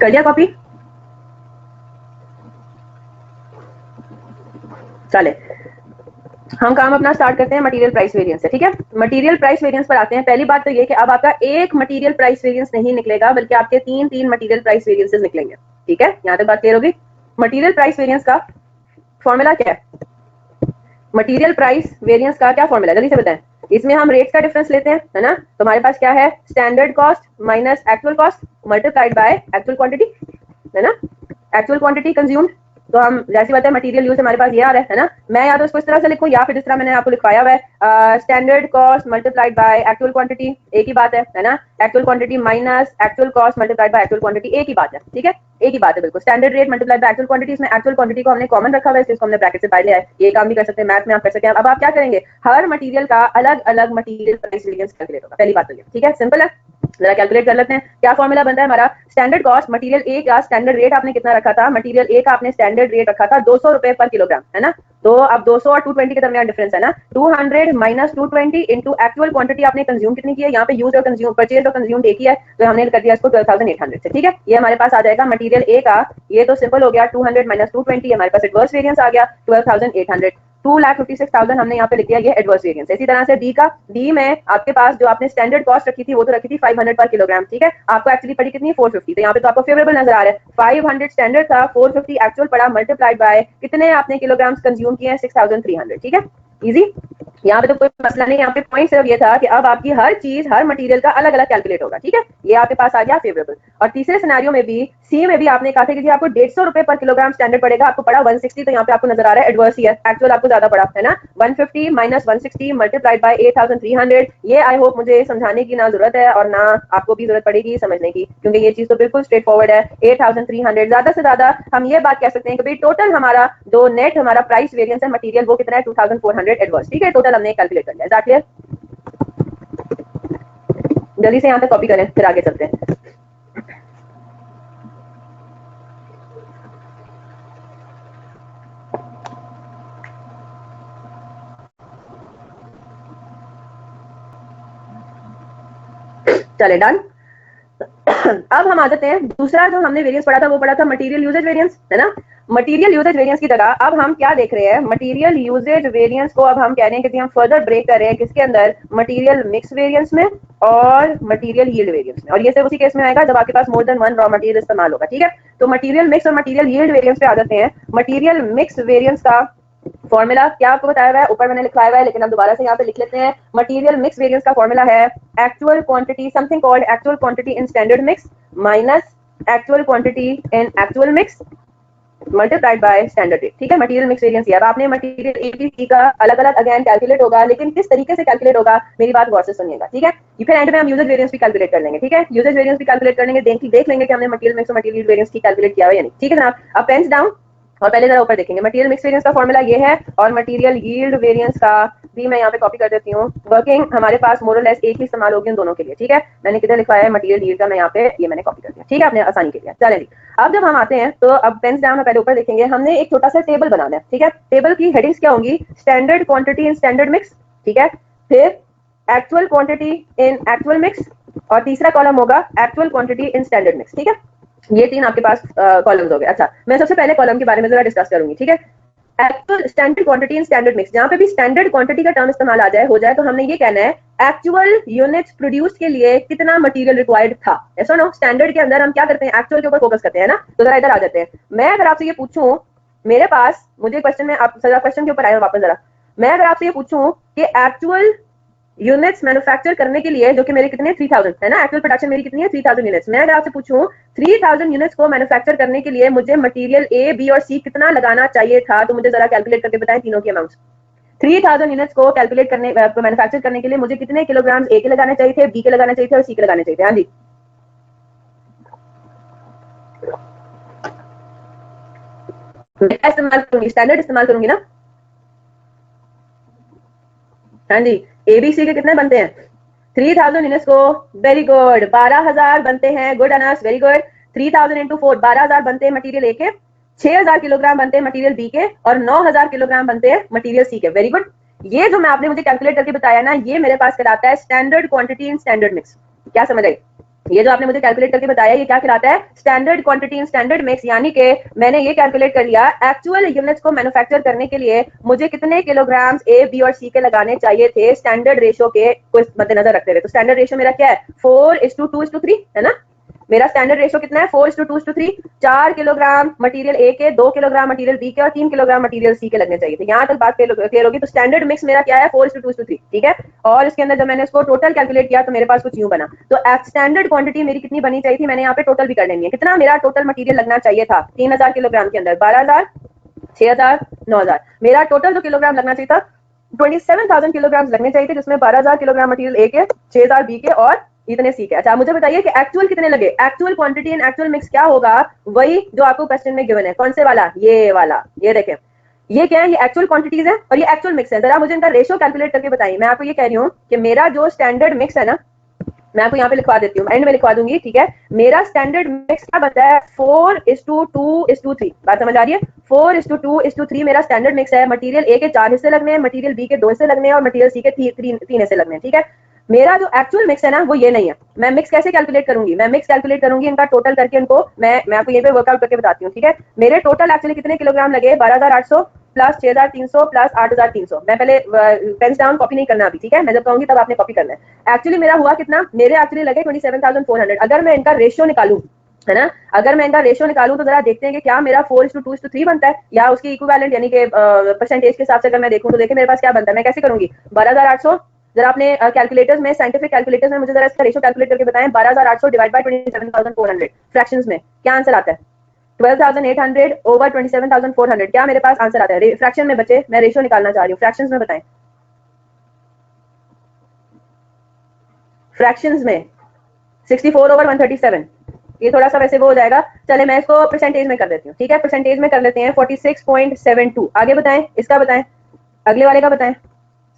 कर दिया कॉपी? चले हम काम अपना स्टार्ट करते हैं मटेरियल प्राइस वेरिएंस से। ठीक है, मटेरियल प्राइस वेरिएंस पर आते हैं। पहली बात तो ये कि अब आपका एक मटेरियल प्राइस वेरिएंस नहीं निकलेगा, बल्कि आपके तीन मटेरियल प्राइस वेरिएंसेस निकलेंगे। ठीक है, यहाँ तक बात क्लियर होगी। मटेरियल प्राइस वेरिएंस का फॉर्मूला क्या है? मटेरियल प्राइस वेरिएंस का क्या फॉर्मूला, जल्दी से बताएं। इसमें हम रेट्स का डिफरेंस लेते हैं, है ना। तो हमारे पास क्या है? Standard cost minus actual cost multiplied by actual quantity, है ना। एक्चुअल क्वांटिटी कंज्यूम्ड, तो हम जैसी बात है मटेरियल यूज हमारे पास ये आ रहा है ना। मैं या तो इसको इस तरह से लिखूं या फिर जिस तरह मैंने आपको लिखवाया हुआ है, standard cost multiplied by actual quantity, एक ही बात है ना। Actual quantity minus actual cost multiplied by actual quantity, एक ही बात है। ठीक है, एक ही बात है बिल्कुल। Standard rate multiplied by actual quantity, इसमें एक्चुअल क्वांटिटी को हमने कॉमन रखा हुआ है, इसको हमने ब्रैकेट से बाहर लिया है। ये काम भी कर सकते हैं, मैथ में आप कर सकते हैं। अब आप क्या करेंगे? हर मटेरियल का अलग अलग मटेरियल प्राइस वेरिएंस कैलकुलेट होगा। पहली बात तो ये, ठीक है, सिंपल है। जरा कैलकुलेट कर लेते हैं। क्या फॉर्मूला बनता है हमारा? स्टैंडर्ड कॉस्ट मटेरियल ए का स्टैंडर्ड रेट आपने कितना रखा था? मटेरियल ए का आपने स्टैंडर्ड रेट रखा था 200 रुपए पर किलोग्राम, है ना। तो अब 200 और 220 के दरमियान डिफरेंस है ना। 200 माइनस 220 इंटू एक्चुअल क्वांटिटी आपने कंज्यूम कितनी की है? यहाँ पे यूज और कंज्यूम, परचेज और कंज्यूम एक ही है, तो हमने कर दिया इसको 12,800 से। ठीक है, ये हमारे पास आ जाएगा मटेरियल ए का। ये तो सिंपल हो गया, 200 माइनस 220, हमारे पास एडवर्स वेरिएंस आ गया 12,800। 2,56,000 हमने यहाँ पे लिख दिया, ये एडवर्स वेरिएंस। इसी तरह से डी का, डी में आपके पास जो आपने स्टैंडर्ड कॉस्ट रखी थी वो तो रखी थी 500 पर किलोग्राम। ठीक है, आपको एक्चुअली पड़ी कितनी? 450। तो यहाँ पे तो आपको फेवरेबल नजर आ रहा है। 500 स्टैंडर्ड था, 450 एक्चुअल पड़ा, मल्टीप्लाइड बाय कितने आपने किलोग्राम्स कंज्यूम किए हैं? 6,300। ठीक है, इजी। यहाँ पे तो कोई मसला नहीं। यहाँ पे पॉइंट सिर्फ ये था कि अब आपकी हर चीज, हर मटेरियल का अलग अलग कैलकुलेट होगा। ठीक है, ये आपके पास आ गया फेवरेबल। और तीसरे सिनेरियो में भी, सी में भी आपने कहा था कि जी आपको 150 रुपए पर किलोग्राम स्टैंडर्ड पड़ेगा, आपको पड़ा 160। तो यहाँ पे आपको नजर आ रहा है एडवर्स ही है, एक्चुअल आपको ज्यादा पड़ा है ना। 150 माइनस 160 मल्टीप्लाइड बाय 8,300। ये आई होप मुझे समझाने की ना जरूरत है और ना आपको भी जरूरत पड़ेगी समझने की, क्योंकि ये चीज तो बिल्कुल स्ट्रेट फॉरवर्ड है। 8,300, ज्यादा से ज्यादा हम ये बात कह सकते हैं कि भाई टोटल हमारा जो नेट हमारा प्राइस वेरिएंस है मटेरियल, वो कितना है? 2,400 एडवर्स। ठीक है, टोटल हमने कैलकुलेट कर लिया। क्लियर? जल्दी से यहाँ पे कॉपी करें फिर आगे चलते हैं। चले डन। अब हम आ जाते हैं, दूसरा जो हमने वेरिएंस पढ़ा था वो पढ़ा था मटेरियल यूजेज वेरिएंस, है ना। मटेरियल यूजेज वेरिएंस की जगह अब हम क्या देख रहे हैं? मटेरियल यूजेज वेरिएंस को अब हम कह रहे हैं कि हम फर्दर ब्रेक कर रहे हैं किसके अंदर? मटेरियल मिक्स वेरिएंस में और मटेरियल यील्ड वेरिएंस में। और ये सिर्फ उसी केस में आएगा जब आपके पास more than one raw material इस्तेमाल होगा। ठीक है, तो मटेरियल मिक्स और मटेरियल यील्ड वेरिएंस पे आ जाते हैं। मटेरियल मिक्स वेरिएंस का फॉर्मूला क्या आपको बताया हुआ है? ऊपर मैंने लिखवाया हुआ है, लेकिन हम दोबारा से यहाँ पे लिख लेते हैं। मटेरियल मिक्स वेरिएंस का फॉर्मूला है actual quantity, something called actual quantity in standard mix minus actual quantity in actual mix multiplied by standard rate. ठीक है, मटेरियल मिक्स वेरिएंस। अब आपने मटेरियल एबीसी का अलग अलग अगेन कैलकुलेट होगा, लेकिन किस तरीके से कैलकुलेट होगा मेरी बात गौर से सुनिएगा। ठीक है, फिर एंड में हम यूजेज वेरिएंस भी कैलकुलेट कर लेंगे। ठीक है, यूजेज वेरिएंस भी कैलकुलेट कर लेंगे, देख लेंगे कि हमने मटेरियल मिक्स और मटेरियल वेरिएंस की कैलकुलेट किया है या नहीं। ठीक है जनाब, अब पेन्स डाउन और पहले जरा ऊपर देखेंगे। मटेरियल मिक्स वेरिएंस का फॉर्मूला ये है और मटेरियल यील्ड वेरिएंस का भी मैं यहाँ पे कॉपी कर देती हूँ। वर्किंग हमारे पास मोर और लेस एक ही इस्तेमाल होगी उन दोनों के लिए। ठीक है, मैंने किधर लिखवाया है मटेरियल यील्ड का, मैं यहाँ पे ये मैंने कॉपी कर दिया। ठीक है, आपने आसानी के लिए। चलें जी, अब जब हम आते हैं तो अब पेन्स डाउन पहले ऊपर देखेंगे। हमने एक छोटा सा टेबल बनाना है। ठीक है, टेबल की हेडिंग्स क्या होंगी? Standard quantity in standard mix, ठीक है, फिर actual quantity in actual mix, और तीसरा कॉलम होगा actual quantity in standard mix. ठीक है, ये तीन आपके पास कॉलम्स हो गए। अच्छा, मैं सबसे पहले कॉलम के बारे में जरा डिस्कस करूंगी। ठीक है, actual standard quantity in standard mix, जहां पे भी स्टैंडर्ड क्वांटिटी का टर्म इस्तेमाल आ जाए हो जाए, तो हमने ये कहना है एक्चुअल यूनिट्स प्रोड्यूस के लिए कितना मटेरियल रिक्वायर्ड था। ऐसा नो, स्टैंडर्ड के अंदर हम क्या करते हैं? एक्चुअल के ऊपर फोकस करते हैं ना। तो जरा इधर आ जाते हैं। मैं अगर आपसे ये पूछूं, मेरे पास, मुझे क्वेश्चन में, आप जरा क्वेश्चन के ऊपर आए वापस जरा। मैं अगर आपसे ये पूछूं कि एक्चुअल यूनिट्स मैन्युफैक्चर करने के लिए, जो कि मेरे कितने 3000 है ना, एक्चुअल प्रोडक्शन मेरी कितनी है? 3000 यूनिट्स। मैं अगर आपसे पूछूं 3000 यूनिट्स को मैन्युफैक्चर करने के लिए मुझे मटेरियल ए, बी और सी कितना लगाना चाहिए था, तो मुझे जरा कैलकुलेट करके बताएं तीनों की अमाउंट्स। 3000 यूनिट्स को कैलकुलेट करने मैन्युफैक्चर करने के लिए मुझे कितने किलोग्राम ए के लगाने चाहिए थे, बी के लगाने चाहिए थे और सी के लगाने चाहिए थे? हाँ जी, मैं इस्तेमाल करूंगी, स्टैंडर्ड इस्तेमाल करूंगी ना। हाँ जी, एबीसी के कितने बनते हैं? 3000 यूनिट्स को, वेरी गुड, 12000 बनते हैं। Good Anas, very good. 3000 into 4, 12000 बनते हैं मटेरियल ए के, 6000 किलोग्राम बनते हैं मटेरियल बी के और 9000 किलोग्राम बनते हैं मटेरियल सी के। Very good. ये जो मैं आपने मुझे कैलकुलेट करके बताया ना, ये मेरे पास कहलाता है standard quantity in standard mix. क्या समझ आई? ये जो आपने मुझे कैलकुलेट करके बताया, ये क्या कहलाता है? Standard quantity in standard mix. यानी कि मैंने ये कैलकुलेट कर लिया एक्चुअल यूनिट्स को मैन्युफैक्चर करने के लिए मुझे कितने किलोग्राम ए, बी और सी के लगाने चाहिए थे स्टैंडर्ड रेशो के को मद्देनजर रखते हुए। तो स्टैंडर्ड रेशो मेरा क्या है? 4:2:3 है ना। मेरा स्टैंडर्ड रेशो कितना है? 4:2:3। 4 किलोग्राम मटेरियल ए के, 2 किलोग्राम मटेरियल बी के और 3 किलोग्राम मटेरियल सी के लगने चाहिए थे। यहाँ तक बात क्लियर होगी। तो स्टैंडर्ड मिक्स मेरा क्या है? 4:2:3, ठीक है। और इसके अंदर जब मैंने इसको टोटल कैलकुलेट किया तो मेरे पास कुछ यूं बना। तो स्टैंडर्ड क्वांटिटी मेरी कितनी बनी चाहिए थी, मैंने यहाँ पे टोटल भी कर लेनी है। कितना मेरा टोटल मटेरियल लगना चाहिए था 3000 किलोग्राम के अंदर? 12000, 6000, 9000। मेरा टोटल जो किलोग्राम लगना चाहिए था 27,000 किलोग्राम लगने चाहिए थे, जिसमें 12000 किलोग्राम मटेरियल ए के, 6000 बी के और इतने सी के। अच्छा मुझे बताइए कि एक्चुअल कितने लगे? Actual quantity and actual mix क्या होगा? वही जो आपको क्वेश्चन में गिवन है। कौन से वाला? ये वाला। ये देखें, ये क्या है? ये एक्चुअल क्वांटिटीज है और ये एक्चुअल मिक्स है। जरा मुझे इनका रेशियो कैलकुलेट करके बताइए। मैं आपको ये कह रही हूँ कि मेरा जो स्टैंडर्ड मिक्स है ना, मैं आपको यहाँ पे लिखवा देती हूँ, एंड में लिखवा दूंगी, ठीक है। मेरा स्टैंडर्ड मिक्स क्या बनता है? 4:2:3। बात समझ आ रही है? 4:2:3 मेरा स्टैंडर्ड मिक्स है। मटेरियल ए के 4 हिस्से लगने हैं, मटेरियल बी के 2 हिस्से लगने हैं और मटेरियल सी के 3 हिस्से लगने हैं, ठीक है। मेरा जो एक्चुअल मिक्स है ना, वो ये नहीं है। मैं मिक्स कैसे कैलकुलेट करूंगी? मैं मिक्स कैलकुलेट करूंगी इनका टोटल करके, इनको मैं आपको ये पे वर्कआउट करके बताती हूँ, ठीक है। मेरे टोटल एक्चुअली कितने किलोग्राम लगे? 12800 प्लस 6300 प्लस 8300। मैं पहले पेन्स डाउन कॉपी नहीं करना अभी, ठीक है। मैं जब कहूंगी तब आपने कॉपी करना है। एक्चुअली मेरा हुआ कितना? मेरे एक्चुअली लगे 27,400। अगर मैं इनका रेशियो निकालूं, है ना, अगर मैं इनका रेशियो निकालूं तो जरा देखते हैं कि क्या मेरा 4:2:3 बनता है या उसकी इक्विवेलेंट यानी कि परसेंटेज के हिसाब से अगर मैं देखूं तो देखिए मेरे पास क्या बनता है। मैं कैसे करूंगी? 12800, जरा आपने कैलकुलेटर्स में, साइंटिफिक कैलकुलेटर्स में मुझे जरा इसका रेशियो कैलकुलेट करके बताएं। 12800 डिवाइड बाय 27,400 फ्रैक्शंस में क्या आंसर आता है? 12,800 ओवर 27,400। क्या मेरे पास आंसर आता है? फ्रैक्शन में बचे, मैं रेशियो निकालना चाह रही हूँ, फ्रैक्शंस में बताएं। फ्रैक्शंस में 64 ओवर 137। ये थोड़ा सा वैसे वो हो जाएगा, चले मैं इसको परसेंटेज में कर देती हूँ, ठीक है। परसेंटेज में कर लेते हैं 46.72। आगे बताएं, इसका बताएं, अगले वाले का बताएं,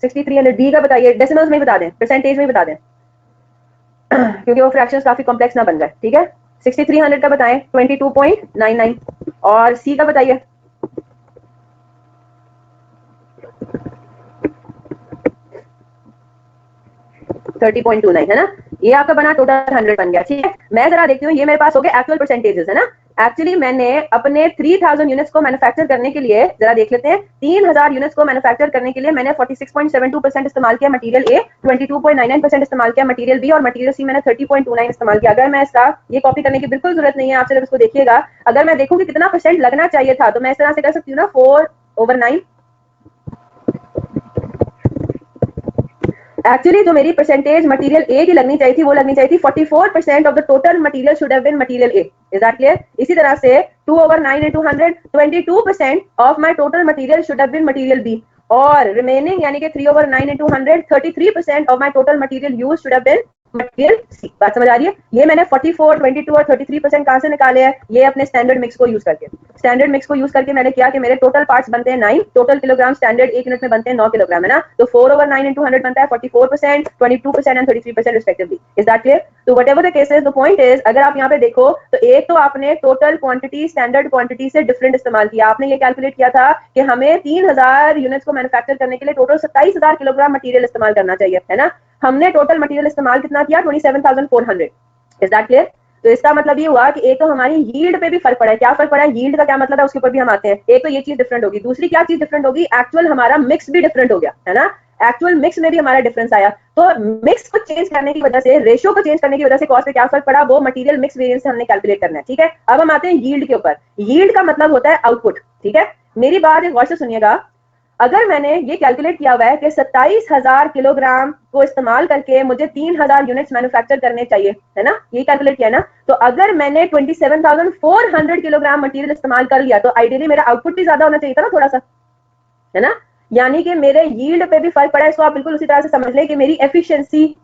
6300 बी का बताइए। डेसिमल्स में बता दें, परसेंटेज में बता दें क्योंकि वो फ्रैक्शंस काफी कॉम्प्लेक्स ना बन जाए, ठीक है। 6300 का बताएं 22.99 और सी का बताइए 30.29, है ना। ये आपका बना, टोटल 100 बन गया, ठीक है। मैं जरा देखती हूँ, ये मेरे पास हो गए एक्चुअल परसेंटेजेस, है ना। एक्चुअली मैंने अपने 3000 यूनिट्स को मैन्युफैक्चर करने के लिए, जरा देख लेते हैं, 3000 यूनिट्स को मैन्युफैक्चर करने के लिए मैंने 46.72% इस्तेमाल किया मटेरियल ए, 22.99% इस्तेमाल किया मटेरियल बी और मटेरियल सी मैंने 30.29 इस्तेमाल किया। अगर मैं इसका ये कॉपी करने की बिल्कुल जरूरत नहीं है, आप सिर्फ इसको देखिएगा। अगर मैं देखूँ कि कितना परसेंट लगना चाहिए था तो मैं इस तरह से कर सकती हूँ ना, 4/9। एक्चुअली जो मेरी परसेंटेज मटेरियल ए की लगनी चाहिए थी वो लगनी चाहिए थी 44% of the total material should have been material A. Is that clear? इसी तरह से 2/9 into 100, 22% of my total material should have been material B और रिमेनिंग यानी कि 3/9 into 100, 33% of my total material use should have been material C. बात समझ आ रही है? ये मैंने 44, 22 और 33% कहां से निकाले हैं? ये अपने स्टैंडर्ड मिक्स को यूज करके। स्टैंडर्ड मिक्स को यूज करके मैंने किया कि मेरे टोटल पार्ट्स बनते हैं 9, टोटल किलोग्राम स्टैंडर्ड 1 यूनिट में बनते हैं 9 किलोग्राम, है ना। तो 4/9 into 100 बनता है 44%, 22% and 33% respectively. Is that clear? तो whatever the case is, the point is, अगर आप यहाँ पे देखो तो एक तो आपने टोटल क्वांटिटी स्टैंडर्ड क्वांटिटी से डिफरेंट इस्तेमाल किया। आपने ये कैलकुलेट किया था कि हमें 3000 यूनिट्स को मैन्युफैक्चर करने के लिए टोटल 27,000 किलोग्राम मटेरियल इस्तेमाल करना चाहिए, है ना। हमने टोटल मटेरियल इस्तेमाल कितना किया? 27,400। Is that clear? तो इसका मतलब ये हुआ कि एक तो हमारी यील्ड पे भी फर्क पड़ा है। क्या फर्क पड़ा है? यील्ड का क्या मतलब है उसके ऊपर भी हम आते हैं। एक तो ये चीज डिफरेंट होगी, दूसरी क्या चीज डिफरेंट होगी? एक्चुअल हमारा मिक्स भी डिफरेंट हो गया, है ना। एक्चुअल मिक्स में भी हमारा डिफरेंस आया। तो मिक्स को चेंज करने की वजह से, रेशियो को चेंज करने की वजह से कॉस्ट पे क्या फर्क पड़ा? वो मटेरियल मिक्स वेरिएंस से हमने कैलकुलेट करना है, ठीक है। अब हम आते हैं यील्ड के ऊपर। यील्ड का मतलब होता है आउटपुट, ठीक है। मेरी बात एक गौर से सुनिएगा। अगर मैंने ये कैलकुलेट किया हुआ है कि 27,000 किलोग्राम को इस्तेमाल करके मुझे 3,000 यूनिट्स मैन्युफैक्चर करने चाहिए, है ना, ये कैलकुलेट किया ना। तो अगर मैंने 27,400 किलोग्राम मटेरियल इस्तेमाल कर लिया तो आइडियली मेरा आउटपुट भी ज्यादा होना चाहिए था ना, थोड़ा सा, है ना। यानी कि मेरे यील्ड पे भी फर्क पड़ा है। इसको आप बिल्कुल उसी तरह से समझ लें कि मेरी एफिशिएंसी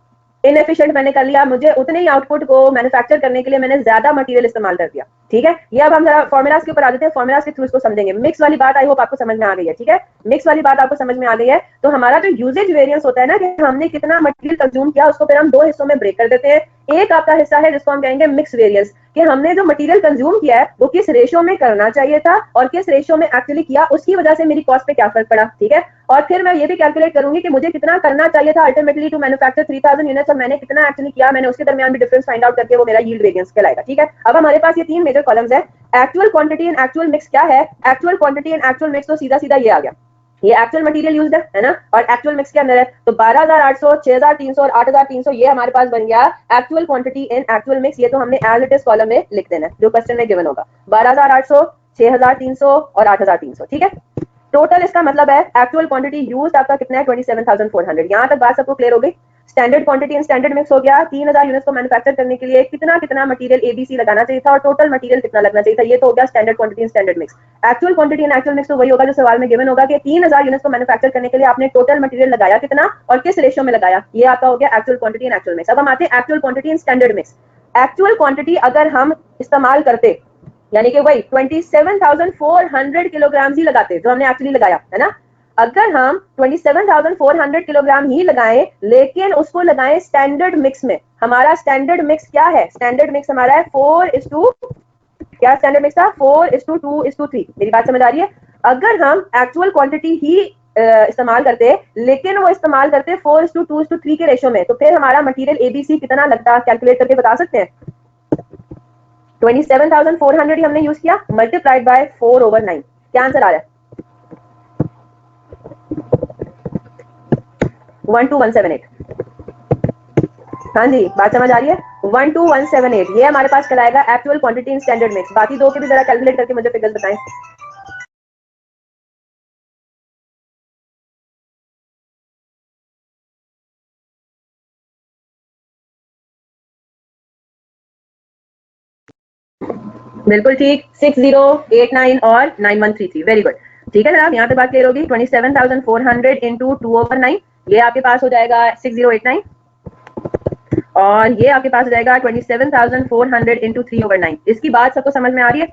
इनएफिशिएंट मैंने कर लिया, मुझे उतने ही आउटपुट को मैन्युफैक्चर करने के लिए मैंने ज्यादा मटेरियल इस्तेमाल कर दिया। ठीक है, ये अब हम जरा फॉर्मुलाज के ऊपर आ जाते हैं, फॉर्मुलाज के थ्रू इसको समझेंगे। मिक्स वाली बात आई होप आपको समझ में आ गई है। ठीक है, मिक्स वाली बात आपको समझ में आ गई है। तो हमारा जो यूजेज वेरिएंस होता है ना, कि हमने कितना मटेरियल कंज्यूम किया, उसको फिर हम दो हिस्सों में ब्रेक कर देते हैं। एक आपका हिस्सा है जिसको हम कहेंगे मिक्स वेरिएंस, कि हमने जो मटेरियल कंज्यूम किया है वो किस रेशियो में करना चाहिए था और किस रेशियो में एक्चुअली किया, उसकी वजह से मेरी कॉस्ट पे क्या फर्क पड़ा। ठीक है, और फिर मैं ये भी कैलकुलेट करूंगी कि मुझे कितना करना चाहिए था अल्टीमेटली टू मैन्युफैक्चर 3000 यूनिट्स, और मैंने कितना एक्चुअली किया, मैंने उसके दरमियान भी डिफरेंस फाइंड आउट करके वो मेरा यील्ड वेरिएंस कहलाएगा। ठीक है, अब हमारे पास ये तीन मेजर कॉलम्स है। Actual quantity and actual mix क्या है? Actual quantity and actual mix तो सीधा सीधा ये आ गया, ये एक्चुअल मटेरियल यूज्ड है ना, और एक्चुअल मिक्स के अंदर है। तो 12800, 6300 और 8300 ये हमारे पास बन गया actual quantity in actual mix. ये तो हमने एज इट इज कॉलम में लिख देना है जो क्वेश्चन में गिवन होगा, 12800, 6300 और 8300। ठीक है, टोटल इसका मतलब है एक्चुअल क्वांटिटी यूज्ड आपका कितना है? 27400। यहां तक बात सबको क्लियर हो गई? Standard quantity and standard mix हो गया। 3000 यूनिट्स को मैन्युफैक्चर करने के लिए कितना कितना मटेरियल एबीसी लगाना चाहिए था और टोटल मटेरियल कितना लगना चाहिए था, ये तो हो गया standard quantity and standard mix. Actual quantity and actual mix तो वही होगा जो सवाल में गिवन होगा कि 3000 यूनिट्स को मैन्युफैक्चर करने के लिए आपने टोटल मटेरियल लगाया कितना और किस रेशियो में लगाया, ये आपका हो गया actual quantity and actual mix. अब हम आते हैं actual quantity and standard mix. Actual quantity अगर हम इस्तेमाल करते, यानी कि वही 27,400 किलोग्राम ही लगाते जो हमने एक्चुअली लगाया है ना, अगर हम 27,400 किलोग्राम ही लगाएं लेकिन उसको लगाएं स्टैंडर्ड मिक्स में, हमारा स्टैंडर्ड मिक्स क्या है? स्टैंडर्ड मिक्स हमारा है 4:, क्या स्टैंडर्ड मिक्स था? 4:2:3। मेरी बात समझ आ रही है? अगर हम एक्चुअल क्वांटिटी ही इस्तेमाल करते लेकिन वो इस्तेमाल करते 4:2:3 के रेशो में, तो फिर हमारा मटेरियल एबीसी कितना लगता? कैलकुलेट करके बता सकते हैं? 27,400 ही हमने यूज किया, मल्टीप्लाइड बाय 4/9। क्या आंसर आ रहा है? 12178। हाँ जी, बात समझ आ रही है? 12178 ये हमारे पास कहलाएगा actual quantity in standard mix. बाकी दो के भी जरा कैलकुलेट करके मुझे फिगर्स बताएं। बिल्कुल ठीक, 6089 और 9133। Very good. ठीक है जनाब, यहाँ पे बात क्लियर होगी। 27,400 इंटू 2/9, ये आपके पास हो जाएगा 6089, और ये आपके पास हो जाएगा 27,400 इंटू 3/9। इसकी बात सबको समझ में आ रही है?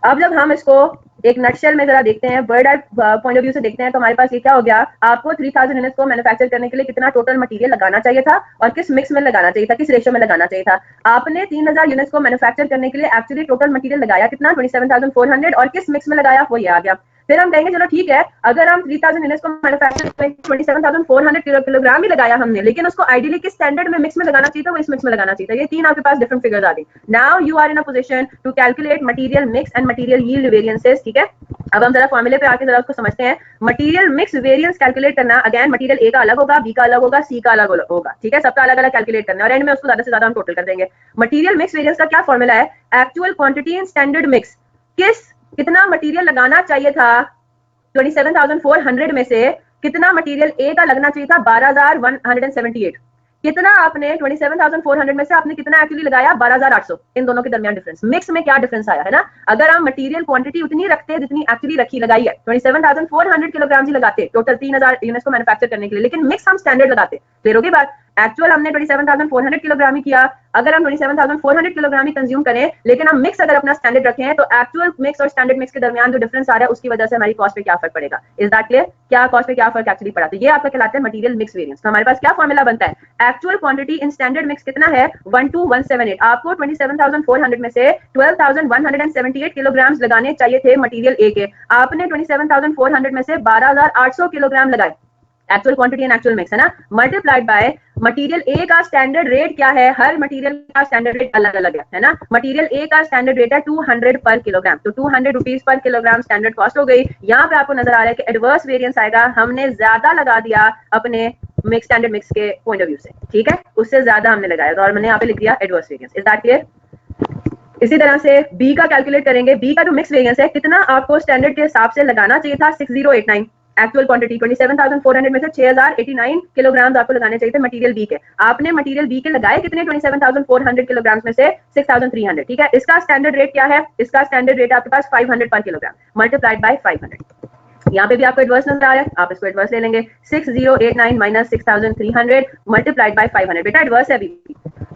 अब जब हम इसको एक नटशेल में जरा देखते हैं, bird I point of view से देखते हैं, तो हमारे पास ये क्या हो गया? आपको 3000 यूनिट्स को मैन्युफैक्चर करने के लिए कितना टोटल मटेरियल लगाना चाहिए था और किस मिक्स में लगाना चाहिए था, किस रेशियो में लगाना चाहिए था। आपने 3000 यूनिट्स को मैन्युफैक्चर करने के लिए एक्चुअली टोटल मटेरियल लगाया कितना? 27,400, और किस मिक्स में लगाया वो ये आ गया। फिर हम कहेंगे चलो ठीक है, अगर हम 3000 यूनिट्स को मैन्युफैक्चर में 27,400 किलोग्राम ही लगाया हमने, लेकिन उसको आइडियली किस स्टैंडर्ड में मिक्स में लगाना चाहिए था, वो इस मिक्स में लगाना चाहिए था। ये तीन आपके पास डिफरेंट फिगर्स आ गई। Now you are in a position to calculate material mix and material yield variances. ठीक है, अब हम जरा फॉर्मूले पे आके जरा उसको समझते हैं। मटेरियल मिक्स वेरिएंस कैलकुलेट करना, अगेन मटेरियल ए का अलग होगा, बी का अलग होगा, सी का अलग होगा। ठीक है, सबका अलग अलग कैलकुलेट करना है और एंड में उसको ज्यादा से ज्यादा हम टोटल कर देंगे। मटेरियल मिक्स वेरिएंस का क्या फॉर्मूला है? Actual quantity in standard mix, किस कितना मटेरियल लगाना चाहिए था 27,400 में से, कितना मटेरियल ए का लगना चाहिए था? 12,178। कितना आपने 27,400 में से आपने कितना एक्चुअली लगाया? 12,800। इन दोनों के दरमियान डिफरेंस, मिक्स में क्या डिफरेंस आया है ना। अगर हम मटेरियल क्वांटिटी उतनी रखते जितनी एक्चुअली रखी लगाई है, 27,400 किलोग्राम ही लगाते टोटल 3000 यूनिट्स को मैन्युफैक्चर करने के लिए, लेकिन मिक्स हम स्टैंडर्ड लगाते, क्लियर होगी बात? एक्चुअल हमने 27,400 किलोग्राम ही किया, अगर हम 27,400 किलोग्राम ही कंज्यूम करें लेकिन हम मिक्स अगर अपना स्टैंडर्ड रखें, तो एक्चुअल मिक्स और स्टैंडर्ड मिक्स के दरमियान जो डिफरेंस आ रहा है उसकी वजह से हमारी कॉस्ट पे क्या फर्क पड़ेगा। Is that clear? क्या कॉस्ट पे क्या फर्क एक्चुअली पड़ा? तो ये आपका कहलाता है मटेरियल मिक्स वेरिएंस। तो हमारे पास क्या फॉर्मूला बनता है? Actual quantity in standard mix कितना है? 12178। आपको 27,400 में से 12,178 किलोग्राम लगाने चाहिए थे मटेरियल ए के, आपने 27,400 में से 12,800 किलोग्राम लगाए। Actual quantity and actual mix है ना, मल्टीप्लाइड बाय मटेरियल ए का स्टैंडर्ड रेट क्या है? हर मटेरियल का स्टैंडर्ड रेट अलग अलग है ना। मटेरियल ए का स्टैंडर्ड रेट है 200 पर किलोग्राम, तो 200 rupees per kilogram standard cost हो गई। यहाँ पे आपको नजर आ रहा है कि एडवर्स वेरिएंस आएगा, हमने ज्यादा लगा दिया अपने मिक्स स्टैंडर्ड मिक्स के पॉइंट ऑफ व्यू से। ठीक है, उससे ज्यादा हमने लगाया तो और मैंने यहाँ पे लिख दिया adverse variance. Is that clear? इसी तरह से बी का कैलकुलेट करेंगे। बी का जो मिक्स वेरिएंस है, कितना आपको स्टैंडर्ड के हिसाब से लगाना चाहिए था? 6089। एक्चुअल क्वांटिटी 27,400 में से 6089 किलोग्राम आपको लगाने चाहिए थे मटेरियल बी के, आपने मटेरियल बी के लगाए कितने? 27,400 किलोग्राम में से 6,300। ठीक है, इसका स्टैंडर्ड रेट क्या है? इसका स्टैंडर्ड रेट आपके पास 500 पर किलोग्राम, मल्टीप्लाइड बाय 500। यहाँ पे भी आपको एडवर्स नजर आ रहा है, आप इसको एडवर्स ले लेंगे 6089 माइनस 6300 मल्टीप्लाइड बाय 500। बेटा एडवर्स है, अभी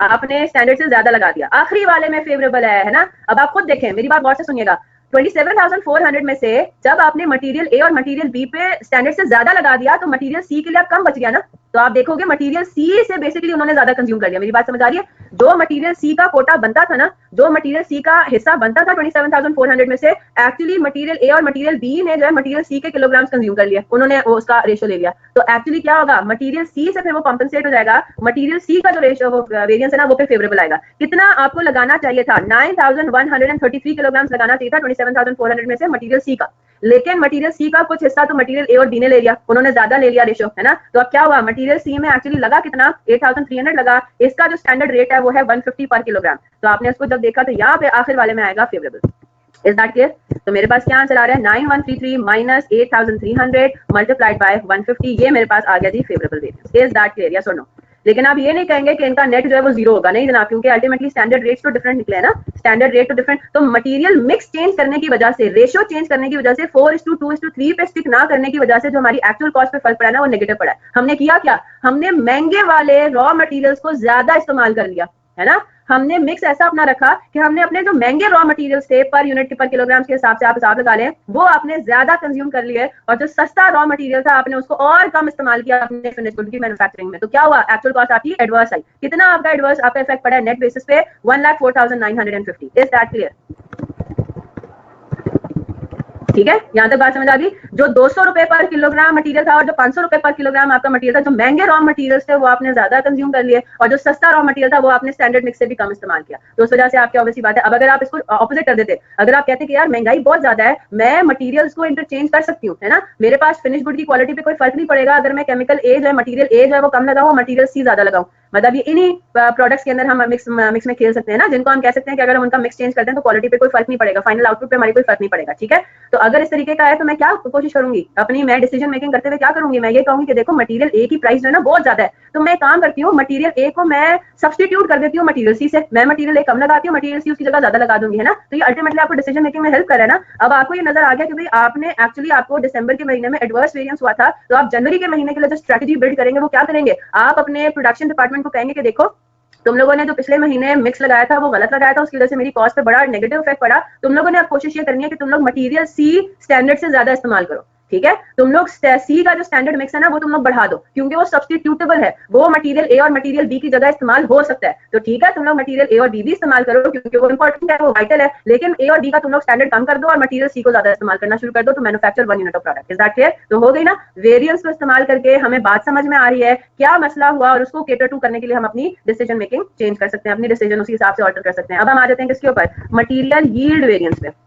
आपने स्टैंडर्ड से ज्यादा लगा दिया, आखिरी वाले में फेवरेबल है ना। अब आप खुद देखें, मेरी बात गौर से सुनिएगा, 27,400 में से जब आपने मटेरियल ए और मटेरियल बी पे स्टैंडर्ड से ज्यादा लगा दिया तो मटेरियल सी के लिए अब कम बच गया ना। तो आप देखोगे मटेरियल सी से बेसिकली उन्होंने ज्यादा कंज्यूम कर लिया। मेरी बात समझ आ रही है? जो मटेरियल सी का कोटा बनता था ना, जो मटेरियल सी का हिस्सा बनता था 27,400 में से, एक्चुअली मटेरियल ए और मटेरियल बी ने जो है मटेरियल सी के किलोग्राम कंज्यूम कर लिया, उन्होंने उसका रेशो ले लिया। तो एक्चुअली क्या होगा, मटेरियल सी से फिर वो कॉम्पनसेट हो जाएगा, मटेरियल सी का जो रेशो वो वेरियंस है ना वो फिर फेवरेबल आएगा। कितना आपको लगाना चाहिए था? 9,133 किलोग्राम लगाना चाहिए था 27,400 में से मटेरियल सी का, लेकिन मटेरियल सी का कुछ हिस्सा तो मटेरियल ए और बी ने ले लिया, उन्होंने ज्यादा ले लिया रेशो, है ना। तो अब क्या हुआ, मटेरियल सी में एक्चुअली लगा कितना, 8,300 लगा, इसका जो स्टैंडर्ड रेट है वो है 150 पर किलोग्राम। तो आपने उसको जब देखा तो यहाँ पे आखिर वाले में आएगा फेवरेबल। Is that clear? तो मेरे पास क्या आंसर आ रहा है, 9133 माइनस 8,300 मल्टीप्लाइड बाय 150, ये मेरे पास आ गया जी favourable variance. Is that clear, yes और नो? लेकिन आप ये नहीं कहेंगे कि इनका नेट जो है वो जीरो होगा, नहीं जनाब, क्योंकि अल्टीमेटली स्टैंडर्ड रेट्स तो डिफरेंट निकले हैं ना, स्टैंडर्ड रेट तो डिफरेंट। तो मटेरियल मिक्स चेंज करने की वजह से, रेशियो चेंज करने की वजह से, 4:2:3 पे स्टिक ना करने की वजह से जो हमारी एक्चुअल कॉस्ट पे फर्क पड़ा है ना वो नेगेटिव पड़ा है। हमने किया क्या, हमने महंगे वाले रॉ मटेरियल्स को ज्यादा इस्तेमाल कर लिया, है ना। हमने मिक्स ऐसा अपना रखा कि हमने अपने जो महंगे रॉ मटेरियल्स थे पर यूनिट पर किलोग्राम के हिसाब से आप हिसाब लगा लें, वो आपने ज्यादा कंज्यूम कर लिए, और जो सस्ता रॉ मटेरियल था आपने उसको और कम इस्तेमाल किया अपने फिनिश गुड की मैन्युफैक्चरिंग में। तो क्या हुआ, एक्चुअल कॉस्ट आपकी एडवर्स आई। कितना आपका एडवर्स, आपका इफेक्ट पड़ा है नेट बेसिस पे 1,04,950। Is that clear? ठीक है, यहाँ तक बात समझ आ गई। जो 200 रुपए पर किलोग्राम मटेरियल था और जो 500 रुपए पर किलोग्राम आपका मटेरियल था, जो महंगे रॉ मटेरियल्स थे वो आपने ज्यादा कंज्यूम कर लिए, और जो सस्ता रॉ मटेरियल था वो आपने स्टैंडर्ड मिक्स से भी कम इस्तेमाल किया। तो उस वजह से आपकी ऑब्वियसली बात है। अब अगर आप इसको ऑपोजिट कर देते, अगर आप कहते कि यार महंगाई बहुत ज्यादा है, मैं मटीरियल्स को इंटरचेंज कर सकती हूँ, है ना, मेरे पास फिनिश गुड की क्वालिटी पे कोई फर्क नहीं पड़ेगा अगर मैं केमिकल ए जो है, मटीरियल ए जो है वो कम लगाऊं, मटीरियल सी ज्यादा लगाऊं, मतलब ये इन्हीं प्रोडक्ट्स के अंदर हम मिक्स में खेल सकते हैं ना, जिनको हम कह सकते हैं कि अगर हम उनका मिक्स चेंज करते हैं तो क्वालिटी पे कोई फर्क नहीं पड़ेगा, फाइनल आउटपुट पे हमारी कोई फर्क नहीं पड़ेगा। ठीक है, तो अगर इस तरीके का है तो मैं क्या कोशिश करूंगी अपनी, मैं डिसीजन मेकिंग करते हुए क्या करूंगी, मैं ये कहूंगी कि देखो मटेरियल ए की प्राइस जो है ना बहुत ज्यादा है, तो मैं काम करती हूँ मटेरियल ए को मैं सब्सटीट्यूट कर देती हूँ मटेरियल सी से, मैं मटेरियल ए कम लगाती हूँ, मटेरियल सी उसकी जगह ज्यादा लगा दूंगी, है ना। तो ये अल्टीमेटली आपको डिसीजन मेकिंग में हेल्प कर रहा है ना। अब आपको ये नजर आ गया कि भाई आपने एक्चुअली, आपको दिसंबर के महीने में एडवर्स वेरिएंस हुआ था, तो आप जनवरी के महीने के लिए जो स्ट्रेटेजी बिल्ड करेंगे वो क्या करेंगे, आप अपने प्रोडक्शन डिपार्टमेंट को कहेंगे कि देखो तुम लोगों ने जो पिछले महीने मिक्स लगाया था वो गलत लगाया था, उसकी वजह से मेरी कॉस्ट पे बड़ा नेगेटिव इफेक्ट पड़ा, तुम लोगों ने अब कोशिश ये करनी है कि तुम लोग मटेरियल सी स्टैंडर्ड से ज्यादा इस्तेमाल करो। ठीक है, तुम लोग सी का जो स्टैंडर्ड मिक्स है ना वो तुम लोग बढ़ा दो, क्योंकि वो सब्स्टिट्यूटेबल है, वो मटेरियल ए और मटेरियल बी की जगह इस्तेमाल हो सकता है। तो ठीक है, तुम लोग मटेरियल ए और बी भी इस्तेमाल करो क्योंकि वो इंपॉर्टेंट है, वो वाइटल है, लेकिन ए और बी का तुम लोग स्टैंडर्ड कम कर दो और मटेरियल सी को ज्यादा इस्तेमाल करना शुरू कर दो, तो manufacture 1 unit of product. Is that clear? तो हो गई ना, वेरिएंस को इस्तेमाल करके हमें बात समझ में आ रही है क्या मसला हुआ, और उसको केटर टू करने के लिए हम अपनी डिसीजन मेकिंग चेंज कर सकते हैं, अपनी डिसीजन उसी हिसाब से ऑल्टर कर सकते हैं। अब हम आ जाते हैं किसके ऊपर, मटेरियल यील्ड वेरिएंस पे।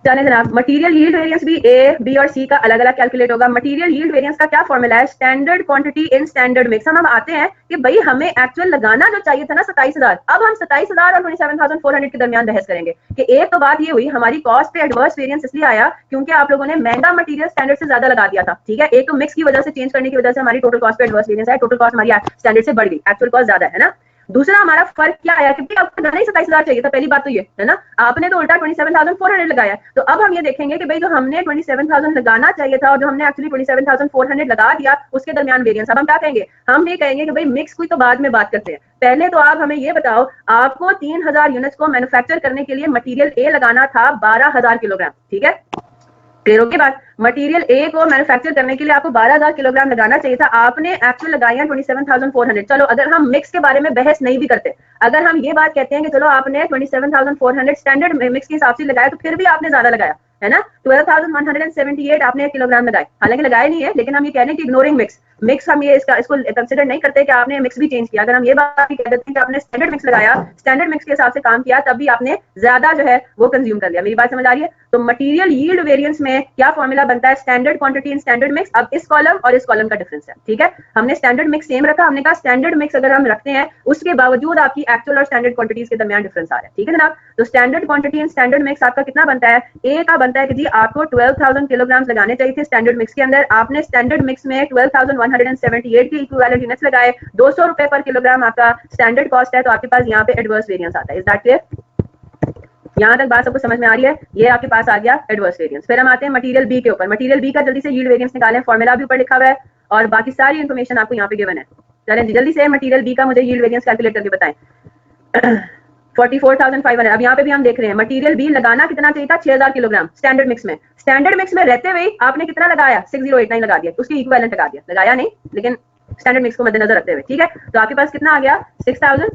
जाने जनाब, मटेरियल यील्ड वेरिएंस भी ए, बी और सी का अलग अलग कैलकुलेट होगा। मटेरियल यील्ड वेरिएंस का क्या फॉर्मूला है, standard quantity in standard mix. हम आते हैं कि भाई हमें एक्चुअल लगाना जो चाहिए था ना 27,000, अब हम 27,000 और 27,400 के दरमियान बहस करेंगे कि एक तो बात ये हुई हमारी कॉस्ट पे एडवर्स वेरिएंस इसलिए आया क्योंकि आप लोगों ने महंगा मटेरियल स्टैंडर्ड से ज्यादा लगा दिया था। ठीक है, एक तो मिक्स की वजह से चेंज करने की वजह से हमारी टोटल कॉस्ट पे एडवर्स वेरिएंस है, टोटल कॉस्ट हमारी स्टैंडर्ड से बढ़ गई, एक्चुअल कॉस्ट ज्यादा है ना। दूसरा हमारा फर्क क्या आया, क्योंकि आपको लगाना ही 27,000 चाहिए था, पहली बात तो ये है ना, आपने तो उल्टा 27,400 लगाया। तो अब हम ये देखेंगे कि भाई जो हमने 27,000 लगाना चाहिए था और जो हमने एक्चुअली 27,400 लगा दिया उसके दरमियान वेरिएंस। अब हम क्या कहेंगे, हम ये कहेंगे कि भाई मिक्स की तो बाद में बात करते हैं, पहले तो आप हमें ये बताओ, आपको 3,000 यूनिट्स को मैन्युफैक्चर करने के लिए मटेरियल ए लगाना था 12,000 किलोग्राम। ठीक है, क्लियर के बाद मटेरियल ए को मैन्युफैक्चर करने के लिए आपको 12,000 किलोग्राम लगाना चाहिए था, आपने एक्चुअल लगाई है 27,400। चलो अगर हम मिक्स के बारे में बहस नहीं भी करते, अगर हम ये बात कहते हैं कि चलो आपने 27,400 स्टैंडर्ड मिक्स के हिसाब से लगाया तो फिर भी आपने ज्यादा लगाया है ना, 12,178 आपने किलोग्राम लगाए, हालांकि लगाए नहीं है, लेकिन हम ये कह रहे हैं कि इग्नोरिंग मिक्स हम ये इसको कंसिडर नहीं करते कि आपने मिक्स भी चेंज किया। अगर हम ये बात भी कह देते हैं कि आपने स्टैंडर्ड मिक्स लगाया, स्टैंडर्ड मिक्स के हिसाब से काम किया, तब भी आपने ज्यादा जो है वो कंज्यूम कर लिया। मेरी बात समझ आ रही है? तो मटेरियल यील्ड वेरिएंस में क्या फॉर्मूला बनता है, standard quantity in standard mix. अब इस कॉलम और इस कॉलम का डिफरेंस है। ठीक है, हमने स्टैंडर्ड मिक्स सेम रखा, हमने कहा स्टैंडर्ड मिक्स अगर हम रखते हैं उसके बावजूद आपकी एक्चुअल और स्टैंडर्ड क्वांटिटीज के दरमियान डिफरेंस आ रहा है। ठीक है जनाब, तो standard quantity in standard mix आपका कितना बनता है, ए का बनता है कि जी आपको 12,000 किलोग्राम लगाने चाहिए थे स्टैंडर्ड मिक्स के अंदर, आपने स्टैंडर्ड मिक्स में 12,178 की इक्विवेलेंट यूनिट्स लगाए, 200 रुपए पर किलोग्राम आपका स्टैंडर्ड कॉस्ट है, तो आपके पास यहाँ पे एडवर्स वेरिएंस आता है। Is that clear? यहाँ तक बात सबको समझ में आ रही है? ये आपके पास आ गया एडवर्स वेरिएंस। फिर हम आते हैं मटेरियल बी के ऊपर। मटेरियल बी का जल्दी से यील्ड वेरिएंस निकालें, फॉर्मूला भी ऊपर लिखा हुआ है और बाकी सारी इन्फॉर्मेशन आपको यहाँ पे गिवन है। चलें जल्दी से मटेरियल बी का मुझे यील्ड वेरिएंस कैलकुलेट करके बताएं। 44,500। अब यहाँ पे भी हम देख रहे हैं मटेरियल बी लगाना कितना चाहिए था, 6000 किलोग्राम स्टैंडर्ड मिक्स में। स्टैंडर्ड मिक्स में रहते हुए आपने कितना लगाया, 6089 लगा दिया, उसकी इक्विवेलेंट लगा दिया, लगाया नहीं लेकिन स्टैंडर्ड मिक्स को मद्देनजर रखते हुए, ठीक है। तो आपके पास कितना आ गया, 6000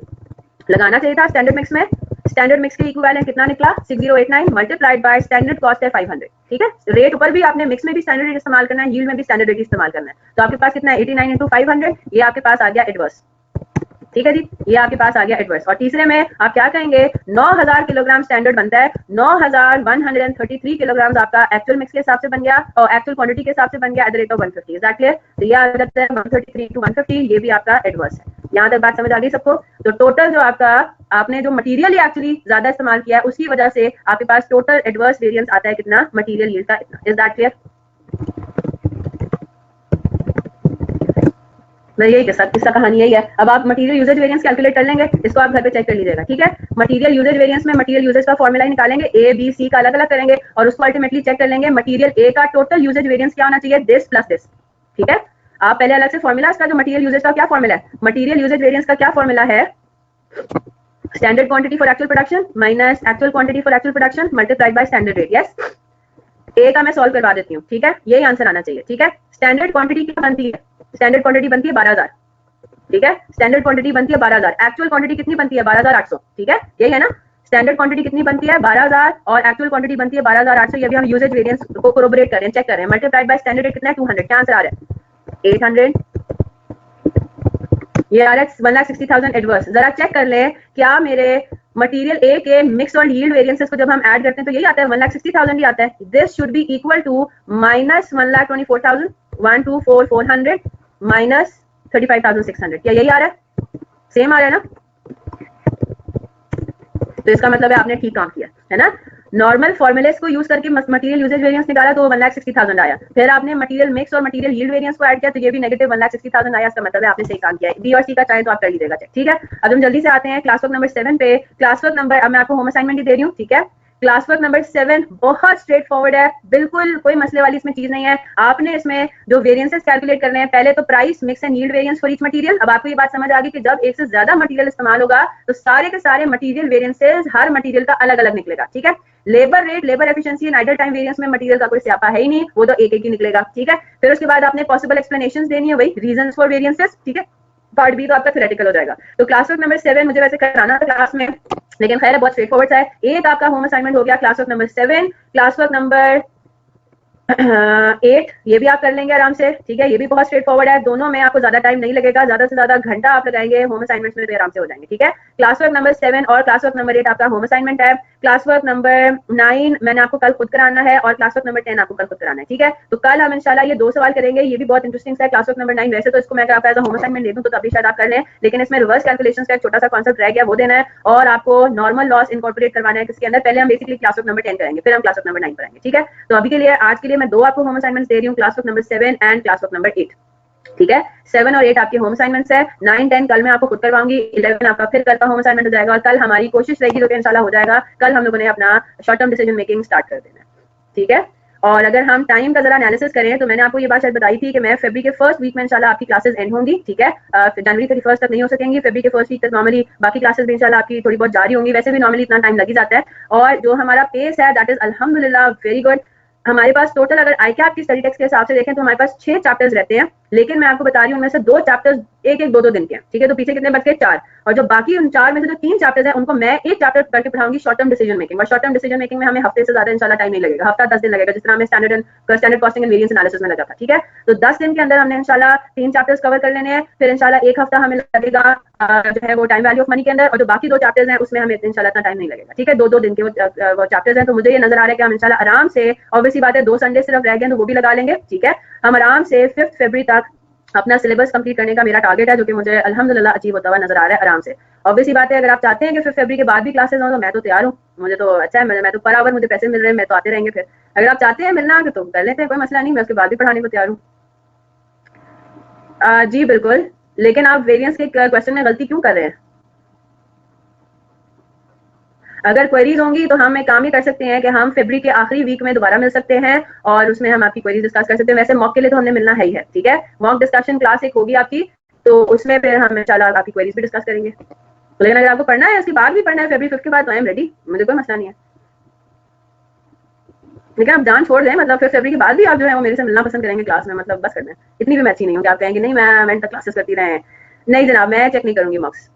लगाना चाहिए था स्टैंडर्ड मिक्स में। स्टैंडर्ड मिक्स के इक्विवेलेंट कितना निकला, 6089 मल्टीप्लाइड बाय स्टैंडर्ड कॉस्ट है 500, ठीक है। रेट ऊपर भी आपने मिक्स में भी स्टैंडर्ड रेट इस्तेमाल करना है, यील्ड में भी स्टैंडर्ड रेट इस्तेमाल करना है। तो आपके पास कितना है, 89 इंटू 500, ये आपके पास आ गया एडवर्स, ठीक है जी, ये आपके पास आ गया एडवर्स। और तीसरे में आप क्या कहेंगे, 9000 किलोग्राम स्टैंडर्ड बनता है, 9133 किलोग्राम आपका एक्चुअल मिक्स के हिसाब से बन गया और एक्चुअल क्वांटिटी के हिसाब से बन गया at the rate of 150। Is that clear? तो ये आ जाता है 133 टू 150, ये भी आपका एडवर्स है। यहाँ तक बात समझ आ गई सबको? तो टोटल जो आपका आपने जो मटेरियल एक्चुअली ज्यादा इस्तेमाल किया है उसकी वजह से आपके पास टोटल एडवर्स वेरिएंस आता है कितना, मटेरियल यील्ड का इतना। Is that clear? मैं यही किस्सा कहानी यही है। अब आप मटेरियल यूजेज वेरिएंस कैलकुलेट कर लेंगे, इसको आप घर पे चेक कर लीजिएगा, ठीक है। मटेरियल यूजेज वेरिएंस में मटेरियल यूजेज का फॉर्मूला निकालेंगे, ए बी सी का अलग अलग करेंगे और उसको अल्टीमेटली चेक कर लेंगे मटेरियल ए का टोटल यूजेज वेरिएंस क्या होना चाहिए, दिस प्लस दिस, ठीक है। आप पहले अलग से फॉर्मूला, इसका जो मटेरियल यूजेज का क्या फॉर्मूला है, मटेरियल यूजेज वेरिएंस का क्या फॉर्मूला है, standard quantity for actual production minus actual quantity for actual production multiplied by standard rate. Yes, A का मैं सॉल्व करवा देती हूँ, ठीक है, यही आंसर आना चाहिए, ठीक है। स्टैंडर्ड क्वांटिटी क्या बनती है, स्टैंडर्ड क्वांटिटी बनती है 12000, ठीक है। स्टैंडर्ड क्वांटिटी बनती है 12000, एक्चुअल क्वांटिटी कितनी बनती है 12800, ठीक है, यही है ना। स्टैंडर्ड क्वांटिटी कितनी बनती है 12000 और एक्चुअल क्वांटिटी बनती है 12800। ये भी हम यूजेज वेरिएंस को कोरोबरेट कर रहे हैं, चेक कर रहे हैं। मल्टीप्लाइड बाय स्टैंडर्ड रेट कितना है 200, क्या आंसर आ रहा है 800। ये आ रहा है 1,60,000 एडवर्स। जरा चेक कर ले क्या मेरे मटेरियल ए के मिक्स और यील्ड वेरिएंसेस को जब हम ऐड करते हैं तो यही आता है 1,60,000 ही आता है। This should be equal to minus 1,24,000 124,400 minus 35,600। क्या यही आ रहा है, सेम आ रहा है ना? तो इसका मतलब है आपने ठीक काम किया है ना। नॉर्मल फॉर्मुलेस को यूज करके मटेरियल यूजेज वेरिएंस निकाला तो 1,60,000 आया, फिर आपने मटेरियल मिक्स और मटेरियल यील्ड वेरिएंस को ऐड किया तो ये भी नेगेटिव 1,60,000 आया। इसका मतलब है आपने सही काम किया है। बी और सी का चाहे तो आप कर लीजिएगा, ठीक है। अब हम जल्दी से आते हैं क्लास वर्क नंबर 7 पे। क्लास वर्क नंबर, अब मैं आपको होम असाइनमेंट ही दे रही हूँ, ठीक है। क्लास वर्क नंबर 7 बहुत स्ट्रेट फॉरवर्ड है, बिल्कुल कोई मसले वाली इसमें चीज नहीं है। आपने इसमें जो वेरिएंसेस कैलकुलेट करने हैं, पहले तो price mix and yield variance for each material. अब आपको ये बात समझ आ गई कि जब एक से ज्यादा मटेरियल इस्तेमाल होगा तो सारे के सारे मटेरियल वेरिएंसेस हर मटेरियल का अलग अलग निकलेगा, ठीक है। Labour rate, labour efficiency and idle time variance में मटेरियल का कोई स्यापा है ही नहीं, वो तो एक एक ही निकलेगा, ठीक है। फिर उसके बाद आपने पॉसिबल एक्सप्लेनेशंस देनी है, वही रीजंस फॉर वेरिएंसेस, ठीक है। पार्ट बी तो आपका थ्योरेटिकल हो जाएगा। तो क्लास वर्क नंबर 7 मुझे वैसे कराना था क्लास में, लेकिन खैर बहुत स्ट्रेट फॉरवर्ड है। एक आपका होम असाइनमेंट हो गया class work number 7। Class work number 8 ये भी आप कर लेंगे आराम से, ठीक है। ये भी बहुत स्ट्रेट फॉरवर्ड है, दोनों में आपको ज्यादा टाइम नहीं लगेगा, ज्यादा से ज्यादा घंटा आप लगाएंगे होम असाइनमेंट्स में तो आराम से हो जाएंगे, ठीक है। क्लास वर्क नंबर 7 और क्लास वर्क नंबर 8 आपका होम असाइनमेंट है। क्लास वर्क नंबर 9 मैंने आपको कल खुद कराना है और क्लास वर्क नंबर 10 आपको कल खुद कराना है, ठीक है। तो कल हम इंशाल्लाह ये 2 सवाल करेंगे, ये भी बहुत इंटरेस्टिंग है। क्लास वर्क नंबर 9 वैसे तो इसको मैं आपका एज होम असाइनमेंट दे दूं तो अभी शायद आप कर लें, लेकिन इसमें रिवर्स कैलकुलेशंस का एक छोटा सा कॉन्सेप्ट रह गया, वो देना है और आपको नॉर्मल लॉस इनकॉर्पोरेट करवाना है किसके अंदर। पहले हम बेसिकली क्लास वर्क नंबर 10 करेंगे, फिर हम क्लास वर्क नंबर 9 करेंगे, ठीक है। तो अभी के लिए आज के लिए मैं 2 आपको होम असाइनमेंट्स दे रही हूँ, class work number 7 and class work number 8, ठीक है। 7 और 8 आपके होम असाइनमेंट्स है। 9 10 कल मैं आपको खुद करवाऊंगी, 11 आपका फिर कल का होम असाइनमेंट हो जाएगा और कल हमारी कोशिश रहेगी तो इंशाल्लाह हो जाएगा। कल हम लोगों ने अपना short term decision making start कर देना है, ठीक है। और अगर हम टाइम का जरा एनालिसिस करें तो मैंने आपको ये बात शायद बताई थी कि मैं फरवरी के फर्स्ट वीक में इंशाल्लाह आपकी क्लासेस एंड होंगी, ठीक है। जनवरी 31 तक नहीं हो सकेंगी, फरवरी के फर्स्ट वीक तक नॉर्मली बाकी क्लासेस भी इंशाल्लाह आपकी थोड़ी बहुत जारी होंगी। वैसे भी नॉर्मली इतना टाइम लग ही जाता है और जो हमारा पेस है दैट इज अल्हम्दुलिल्लाह वेरी गुड। हमारे पास टोटल अगर आईकैप की स्टडी टेक्स्ट के हिसाब से देखें तो हमारे पास 6 चैप्टर्स रहते हैं, लेकिन मैं आपको बता रही हूँ उनमें से 2 चैप्टर्स एक एक 2 दिन के हैं, ठीक है। तो पीछे कितने बच गए 4, और जो बाकी उन 4 में से जो 3 चैप्टर्स हैं उनको मैं एक चैप्टर करके पढ़ाऊंगी शॉर्ट टर्म डिसीजन मेकिंग। और शॉर्ट टर्म डिसीजन मेकिंग में हमें हफ्ते से ज्यादा इंशाल्लाह टाइम नहीं लगेगा, हफ्ता 10 दिन लगेगा, जिस तरह हमें standard costing and variance analysis में लगा था, ठीक है। तो 10 दिन के अंदर हमने इंशाल्लाह 3 चैप्टर्स कवर कर लेने हैं, फिर इंशाल्लाह एक हफ्ता हमें लगेगा जो है वो टाइम वैल्यू ऑफ मनी के अंदर, और जो बाकी 2 चैप्टर्स हैं उसमें हमें इंशाल्लाह इतना टाइम नहीं लगेगा, ठीक है। 2 दिन के वो चैप्टर्स हैं। तो मुझे ये नजर आ रहा है कि हम इंशाल्लाह आराम से, ऑब्वियसली बात है 2 संडे सिर्फ रह गए तो वो भी लगा लेंगे, ठीक है। हम आराम से 5 फरवरी तक अपना सिलेबस कंप्लीट करने का मेरा टारगेट है, जो कि मुझे अल्हम्दुलिल्लाह अचीव होता हुआ नजर आ रहा है आराम से। ऑब्वियसली बात है अगर आप चाहते हैं कि 5 फरवरी के बाद भी क्लासेस हो तो मैं तो तैयार हूँ, मुझे तो अच्छा है, मैं तो पर आवर मुझे पैसे मिल रहे हैं, मैं तो आते रहेंगे। फिर अगर आप चाहते हैं मिलना तो कर लेते हैं, कोई मसला नहीं, मैं उसके बाद भी पढ़ाने को तैयार हूँ। जी बिल्कुल, लेकिन आप वेरिएंस के क्वेश्चन में गलती क्यों कर रहे हैं? अगर क्वेरीज होंगी तो हम एक काम ही कर सकते हैं कि हम फरवरी के आखिरी वीक में दोबारा मिल सकते हैं और उसमें हम आपकी क्वेरीज डिस्कस कर सकते हैं। वैसे मॉक के लिए तो हमने मिलना है ही है, ठीक है। मॉक डिस्कशन क्लास एक होगी आपकी, तो उसमें फिर हम इंशाल्लाह आपकी क्वेरीज भी डिस्कस करेंगे। लेकिन अगर आपको पढ़ना है उसके बाद भी पढ़ना है फरवरी 5 के बाद, तो आई एम रेडी, मुझे कोई मसला नहीं है। लेकिन आप जान छोड़ दें, मतलब फिर फरवरी के बाद भी आप जो है वो मेरे से मिलना पसंद करेंगे क्लास में, मतलब बस कर दें। इतनी भी मैं अच्छी नहीं हूँ कि आप कहेंगे नहीं मैं तक क्लासेस करती रहे। नहीं जनाब, मैं चेक नहीं करूंगी मॉक्स,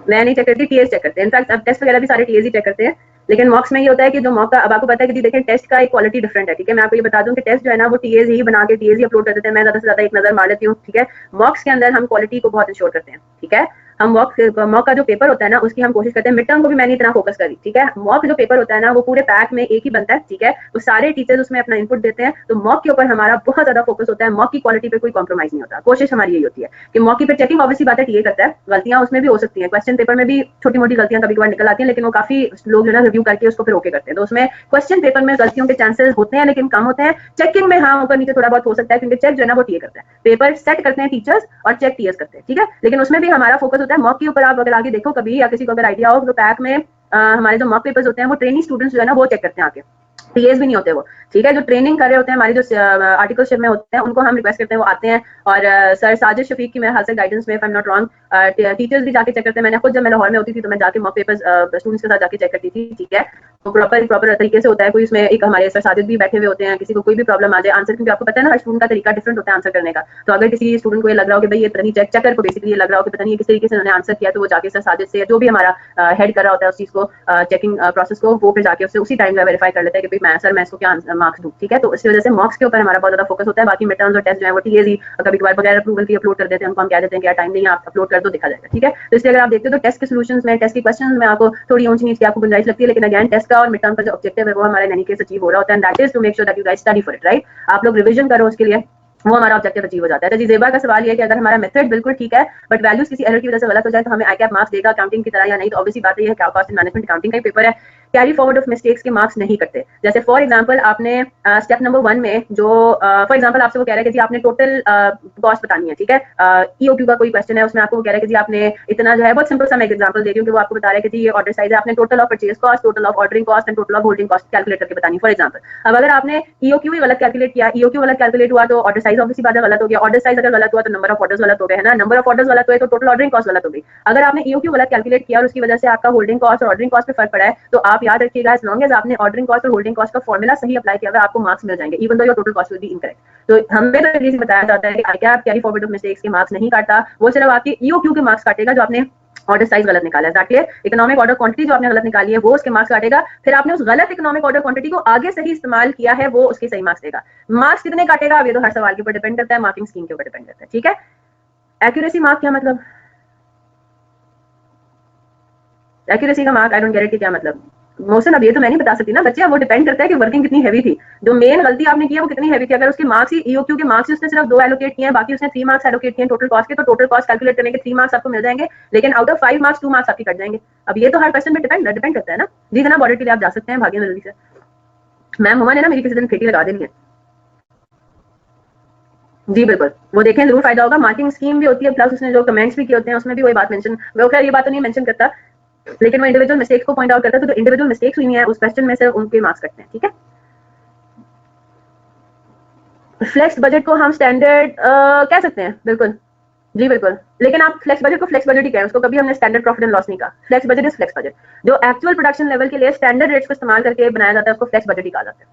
मैं नहीं चेक करती, टीएस चेक करते हैं। इनफैक्ट अब टेस्ट वगैरह भी सारे टीएस ही चेक करते हैं। लेकिन मॉक्स में ये होता है कि जो मॉक का, अब आपको पता है कि जी देखें टेस्ट का एक क्वालिटी डिफरेंट है, ठीक है। मैं आपको ये बता दूं कि टेस्ट जो है ना वो टीएस ही बना के टीएस ही अपलोड कर देते हैं, मैं ज्यादा से ज्यादा एक नजर मार लेती हूँ, ठीक है। मॉक्स के अंदर हम क्वालिटी को बहुत इंश्योर करते हैं, ठीक है। हम मॉक का जो पेपर होता है ना उसकी हम कोशिश करते हैं, मिड टर्म को भी मैंने इतना फोकस करी, ठीक है। मॉक जो पेपर होता है ना वो पूरे पैक में एक ही बनता है, ठीक है। तो सारे टीचर्स उसमें अपना इनपुट देते हैं, तो मॉक के ऊपर हमारा बहुत ज्यादा फोकस होता है। मॉक की क्वालिटी पे कोई कॉम्प्रोमाइज नहीं होता। कोशिश हमारी यही होती है कि मॉक की पे चेकिंग ऑब्वियसली बात है टीए करता है, गलतियां उसमें भी हो सकती हैं, क्वेश्चन पेपर में भी छोटी मोटी गलतियां कभी कभार निकल आती हैं, लेकिन वो काफी लोग जो है रिव्यू करके उसको फिर ओके करते हैं। तो उसमें क्वेश्चन पेपर में गलतियों के चांसेस होते हैं लेकिन कम होते हैं। चेकिंग में हाँ ऊपर नीचे थोड़ा बहुत हो सकता है, क्योंकि चेक जो है ना वो टीए करता है, पेपर सेट करते हैं टीचर्स और चेक टीएस करते हैं, ठीक है। लेकिन उसमें भी हमारा फोकस होता है मॉक के ऊपर। आप अगर आगे देखो कभी या किसी को अगर आइडिया हो तो पैक में हमारे जो मॉक पेपर्स होते हैं वो ट्रेनिंग स्टूडेंट्स जो है ना वो चेक करते हैं आके, टीएस भी नहीं होते वो, ठीक है। जो ट्रेनिंग कर रहे होते हैं हमारी जो आर्टिकलशिप में होते हैं उनको हम रिक्वेस्ट करते हैं वो आते हैं, और सर साजिद शफीक की मेरे हाथ से गाइडेंस में, if I am not wrong, teachers भी जाके चेक करते हैं। मैंने खुद जब मैं लाहौर में होती थी तो मैं जाके मॉक पेपर्स स्टूडेंट्स के साथ जाके चेक करती थी, ठीक है। तो प्रॉपर तरीके से होता है। कोई इसमें एक हमारे सर साजिद भी बैठे हुए होते हैं, किसी को कोई भी प्रॉब्लम आ जाए आंसर, क्योंकि आपको पता है ना हर स्टूडेंट का तरीका डिफरेंट होता है आंसर करने का। तो अगर किसी स्टूडेंट को ये लग रहा हो कि भाई ये पता नहीं चेकर को बेसिकली ये लग रहा हो कि पता नहीं किस तरीके से उन्होंने आंसर किया, तो वो जाके सर साजिद से जो भी हमारा हेड कर रहा होता है उस चीज को चेकिंग प्रोसेस को, वो फिर जाके उससे उसी टाइम वेरीफाई कर लेता है कि भाई मैं इसको क्या मार्क्स दूं, ठीक है। तो इसी वजह से मार्क्स के ऊपर हमारा बहुत ज्यादा फोकस होता है। बाकी मिड टर्म्स और टेस्ट जो है वो टीएस ही कभी कभार बगैर अप्रूवल की अपलोड कर देते हैं, उनको हम कह देते हैं कि यार टाइम नहीं है आप अपलोड कर दो, दिखा जाएगा, ठीक है। तो इसलिए अगर आप देखते हो तो टेस्ट के सॉल्यूशंस में, टेस्ट के क्वेश्चंस में आपको थोड़ी ऊंच नीच की आपको गुंजाइश लगती है, लेकिन अगेन टेस्ट का और मिड टर्म का जो ऑब्जेक्टिव है वो हमारा यानी कि अचीव हो रहा होता है, and that is to make sure that you guys study for it, right. आप लोग रिवीजन करो उसके लिए, वो हमारा ऑब्जेक्टिव अचीव हो जाता है। तो जी जेबा का सवाल ये है कि अगर हमारा मेथड बिल्कुल ठीक है बट वैल्यूज किसी एरर की वजह से गलत हो जाए तो हमें आईकैप मार्क्स देगा अकाउंटिंग की तरह या नहीं? तो ऑब्वियसली बात है ये है क्या कॉस्ट एंड मैनेजमेंट अकाउंटिंग का पेपर है, कैरी फॉरवर्ड ऑफ मिस्टेक्स के मार्क्स नहीं करते। जैसे फॉर एग्जांपल आपने स्टेप नंबर 1 में जो फॉर एग्जांपल आपसे वो कह रहा है कि जी आपने टोटल कॉस्ट बतानी है, ठीक है। ईओक्यू का कोई क्वेश्चन है उसमें आपको वो कह रहा है कि जी आपने इतना जो है, बहुत सिंपल सा मैं एग्जांपल दे रही हूँ कि वो आपको बता रहा है कि जी ये ऑर्डर साइज है, आपने total of purchase cost, total of ordering cost and total of holding cost calculate करके बतानी फॉर एग्जांपल। अब अगर आपने ईओक्यू ही गलत कैलकुलेट किया, ईओक्यू गलत कैलकुलेट हुआ तो ऑर्डर साइज ऑब्वियसली बात है गलत हो गया, ऑर्डर साइज अगर गलत हुआ तो नंबर ऑफ ऑर्डर्स गलत हो गए, है ना। नंबर ऑफ ऑर्डर्स गलत हुए तो टोटल ऑर्डरिंग कॉस्ट गलत हो गई। अगर आपने ईओक्यू गलत कैलकुलेट किया और उसकी वजह से आपका होल्डिंग कॉस्ट और ऑर्डरिंग कॉस्ट पे फर्क पड़ा है, तो आप याद रखिएगा एज लॉन्ग एज आपने ऑर्डरिंग कॉस्ट और होल्डिंग कॉस्ट का फॉर्मूला सही अप्लाई किया हुआ आपको मार्क्स मिल जाएंगे, even though your total cost will be incorrect. तो हमें तो ये बताया जाता है कि आईकैप कैरी फॉरवर्ड ऑफ मिस्टेक्स के मार्क्स नहीं काटता, वो सिर्फ आपके ईओक्यू के मार्क्स काटेगा जो आपने ऑर्डर साइज गलत निकाला है, दैट इकोनॉमिक ऑर्डर क्वांटिटी जो आपने गलत निकाली है वो उसके मार्क्स काटेगा। फिर आपने उस गलत इकोनॉमिक ऑर्डर क्वांटिटी को आगे सही इस्तेमाल किया है वो उसके सही मार्क्स देगा। मार्क्स कितने काटेगा अब ये तो हर सवाल के ऊपर डिपेंड करता है, मार्किंग स्कीम के ऊपर डिपेंड करता है, ठीक है। एक्यूरेसी मार्क क्या मतलब? एक्यूरेसी का mark I don't get it, क्या मतलब मोशन? अब ये तो मैं नहीं बता सकती ना बच्चे, अब वो डिपेंड करता है कि वर्किंग कितनी हैवी थी, जो मेन गलती आपने की है वो कितनी हैवी थी। अगर उसके मार्क्स ही ईओक्यू के मार्क्स उसने सिर्फ 2 एलोकेट किए हैं, बाकी उसने 3 मार्क्स एलोकेट किए हैं टोटल कॉस्ट के, तो टोटल कॉस्ट कैलकुलेट करने के 3 मार्क्स आपको मिल जाएंगे, लेकिन आउट ऑफ 5 मार्क्स 2 मार्क्स आपके कट जाएंगे। अब ये तो हर क्वेश्चन पे डिपेंड करता है ना। जी जनाब, ऑडिट के लिए आप जा सकते हैं, भागिए जल्दी से। मैम हुआ ने ना मेरी किसी दिन खेती लगा देनी है। जी बिल्कुल, वो देखें जरूर फायदा होगा। मार्किंग स्कीम भी होती है, प्लस उसने जो कमेंट्स भी किए होते हैं उसमें भी वही बात मेंशन, वो खैर ये बात तो नहीं मेंशन करता, लेकिन वो इंडिविजुअल मिस्टेक्स को पॉइंट आउट करता है। तो जो इंडिविजुअल मिस्टेक्स हुई हैं उस क्वेश्चन में से उनके मार्क्स कटते हैं, ठीक है। फ्लेक्स बजट को हम स्टैंडर्ड कह सकते हैं, बिल्कुल जी बिल्कुल। लेकिन आप फ्लेक्स बजट को फ्लेक्स बजट ही कहें, उसको कभी हमने स्टैंडर्ड प्रॉफिट एंड लॉस नहीं कहा। Flex budget is flex budget, जो एक्चुअल प्रोडक्शन लेवल के लिए स्टैंडर्ड रेट्स को इस्तेमाल करके बनाया जाता है उसको फ्लेक्स बजट ही कहा जाता है।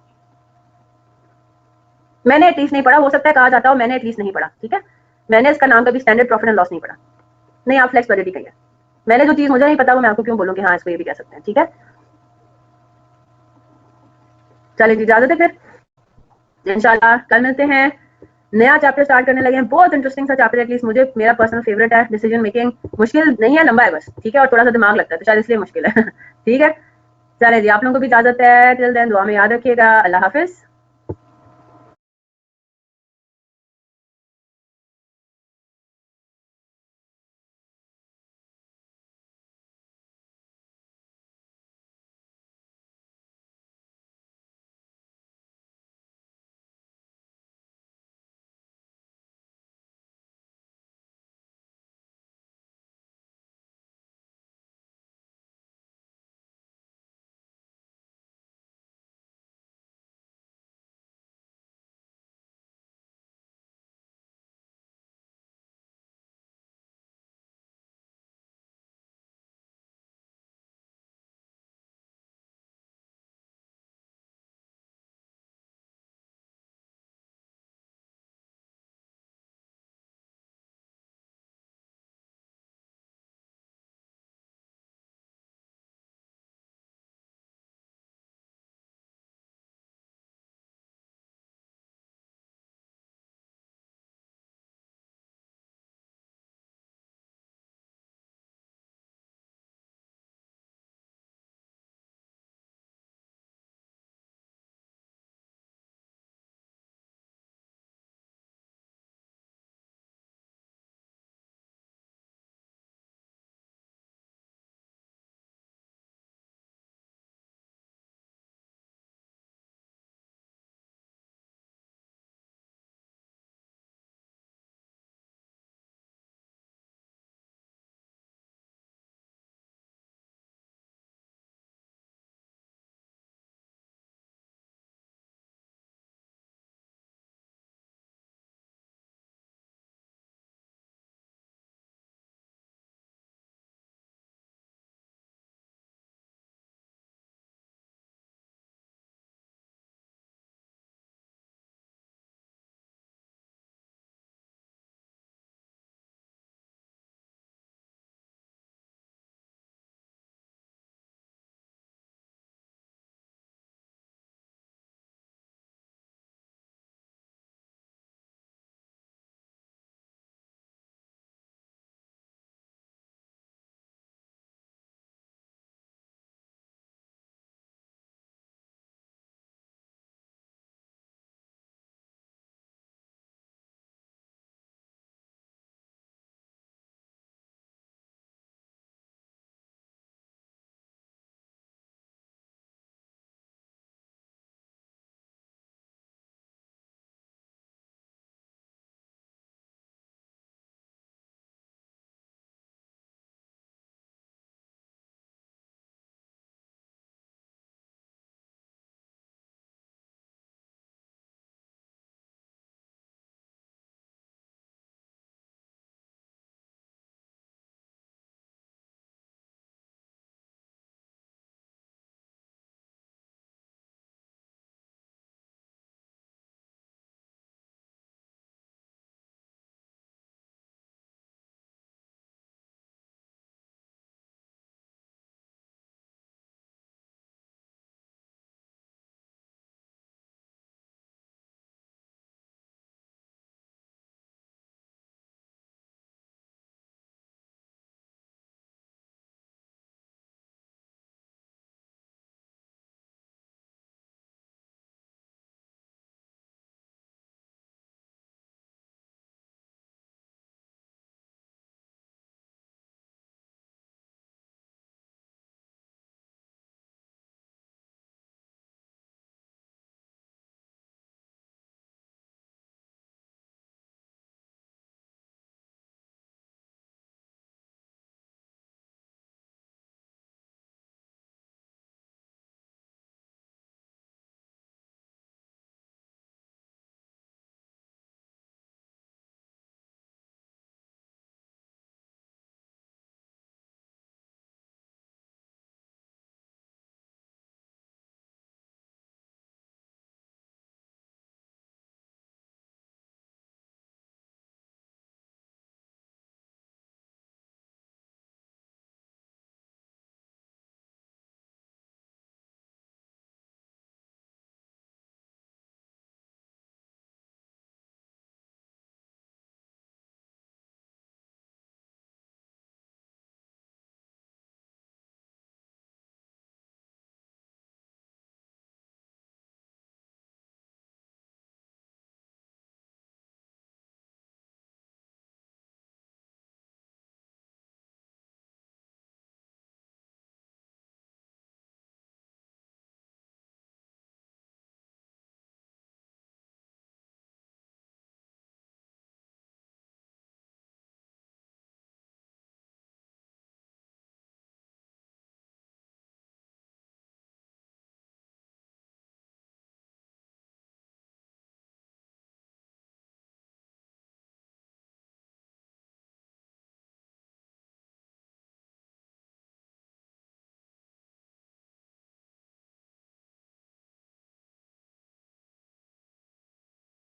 मैंने एटलीस्ट नहीं पढ़ा, हो सकता है कहा जाता हो, मैंने एटलीस्ट नहीं पढ़ा, ठीक है। मैंने इसका नाम कभी स्टैंडर्ड प्रॉफिट एंड लॉस नहीं पढ़ा। नहीं, आप फ्लेक्स बजट ही कहिए। मैंने जो चीज मुझे नहीं पता वो मैं आपको क्यों बोलूँ कि हाँ इसको ये भी कह सकते हैं, ठीक है। चलिए जी, इजाजत है फिर, इंशाल्लाह कल मिलते हैं। नया चैप्टर स्टार्ट करने लगे हैं, बहुत इंटरेस्टिंग सा चैप्टर, एटलीस्ट मुझे मेरा पर्सनल फेवरेट है। डिसीजन मेकिंग मुश्किल नहीं है, लंबा है बस, ठीक है, और थोड़ा सा दिमाग लगता है तो शायद इसलिए मुश्किल है ठीक है। चले जी, आप लोगों को भी इजाजत है, टिल देन दुआ में याद रखिएगा। अल्लाह हाफिज।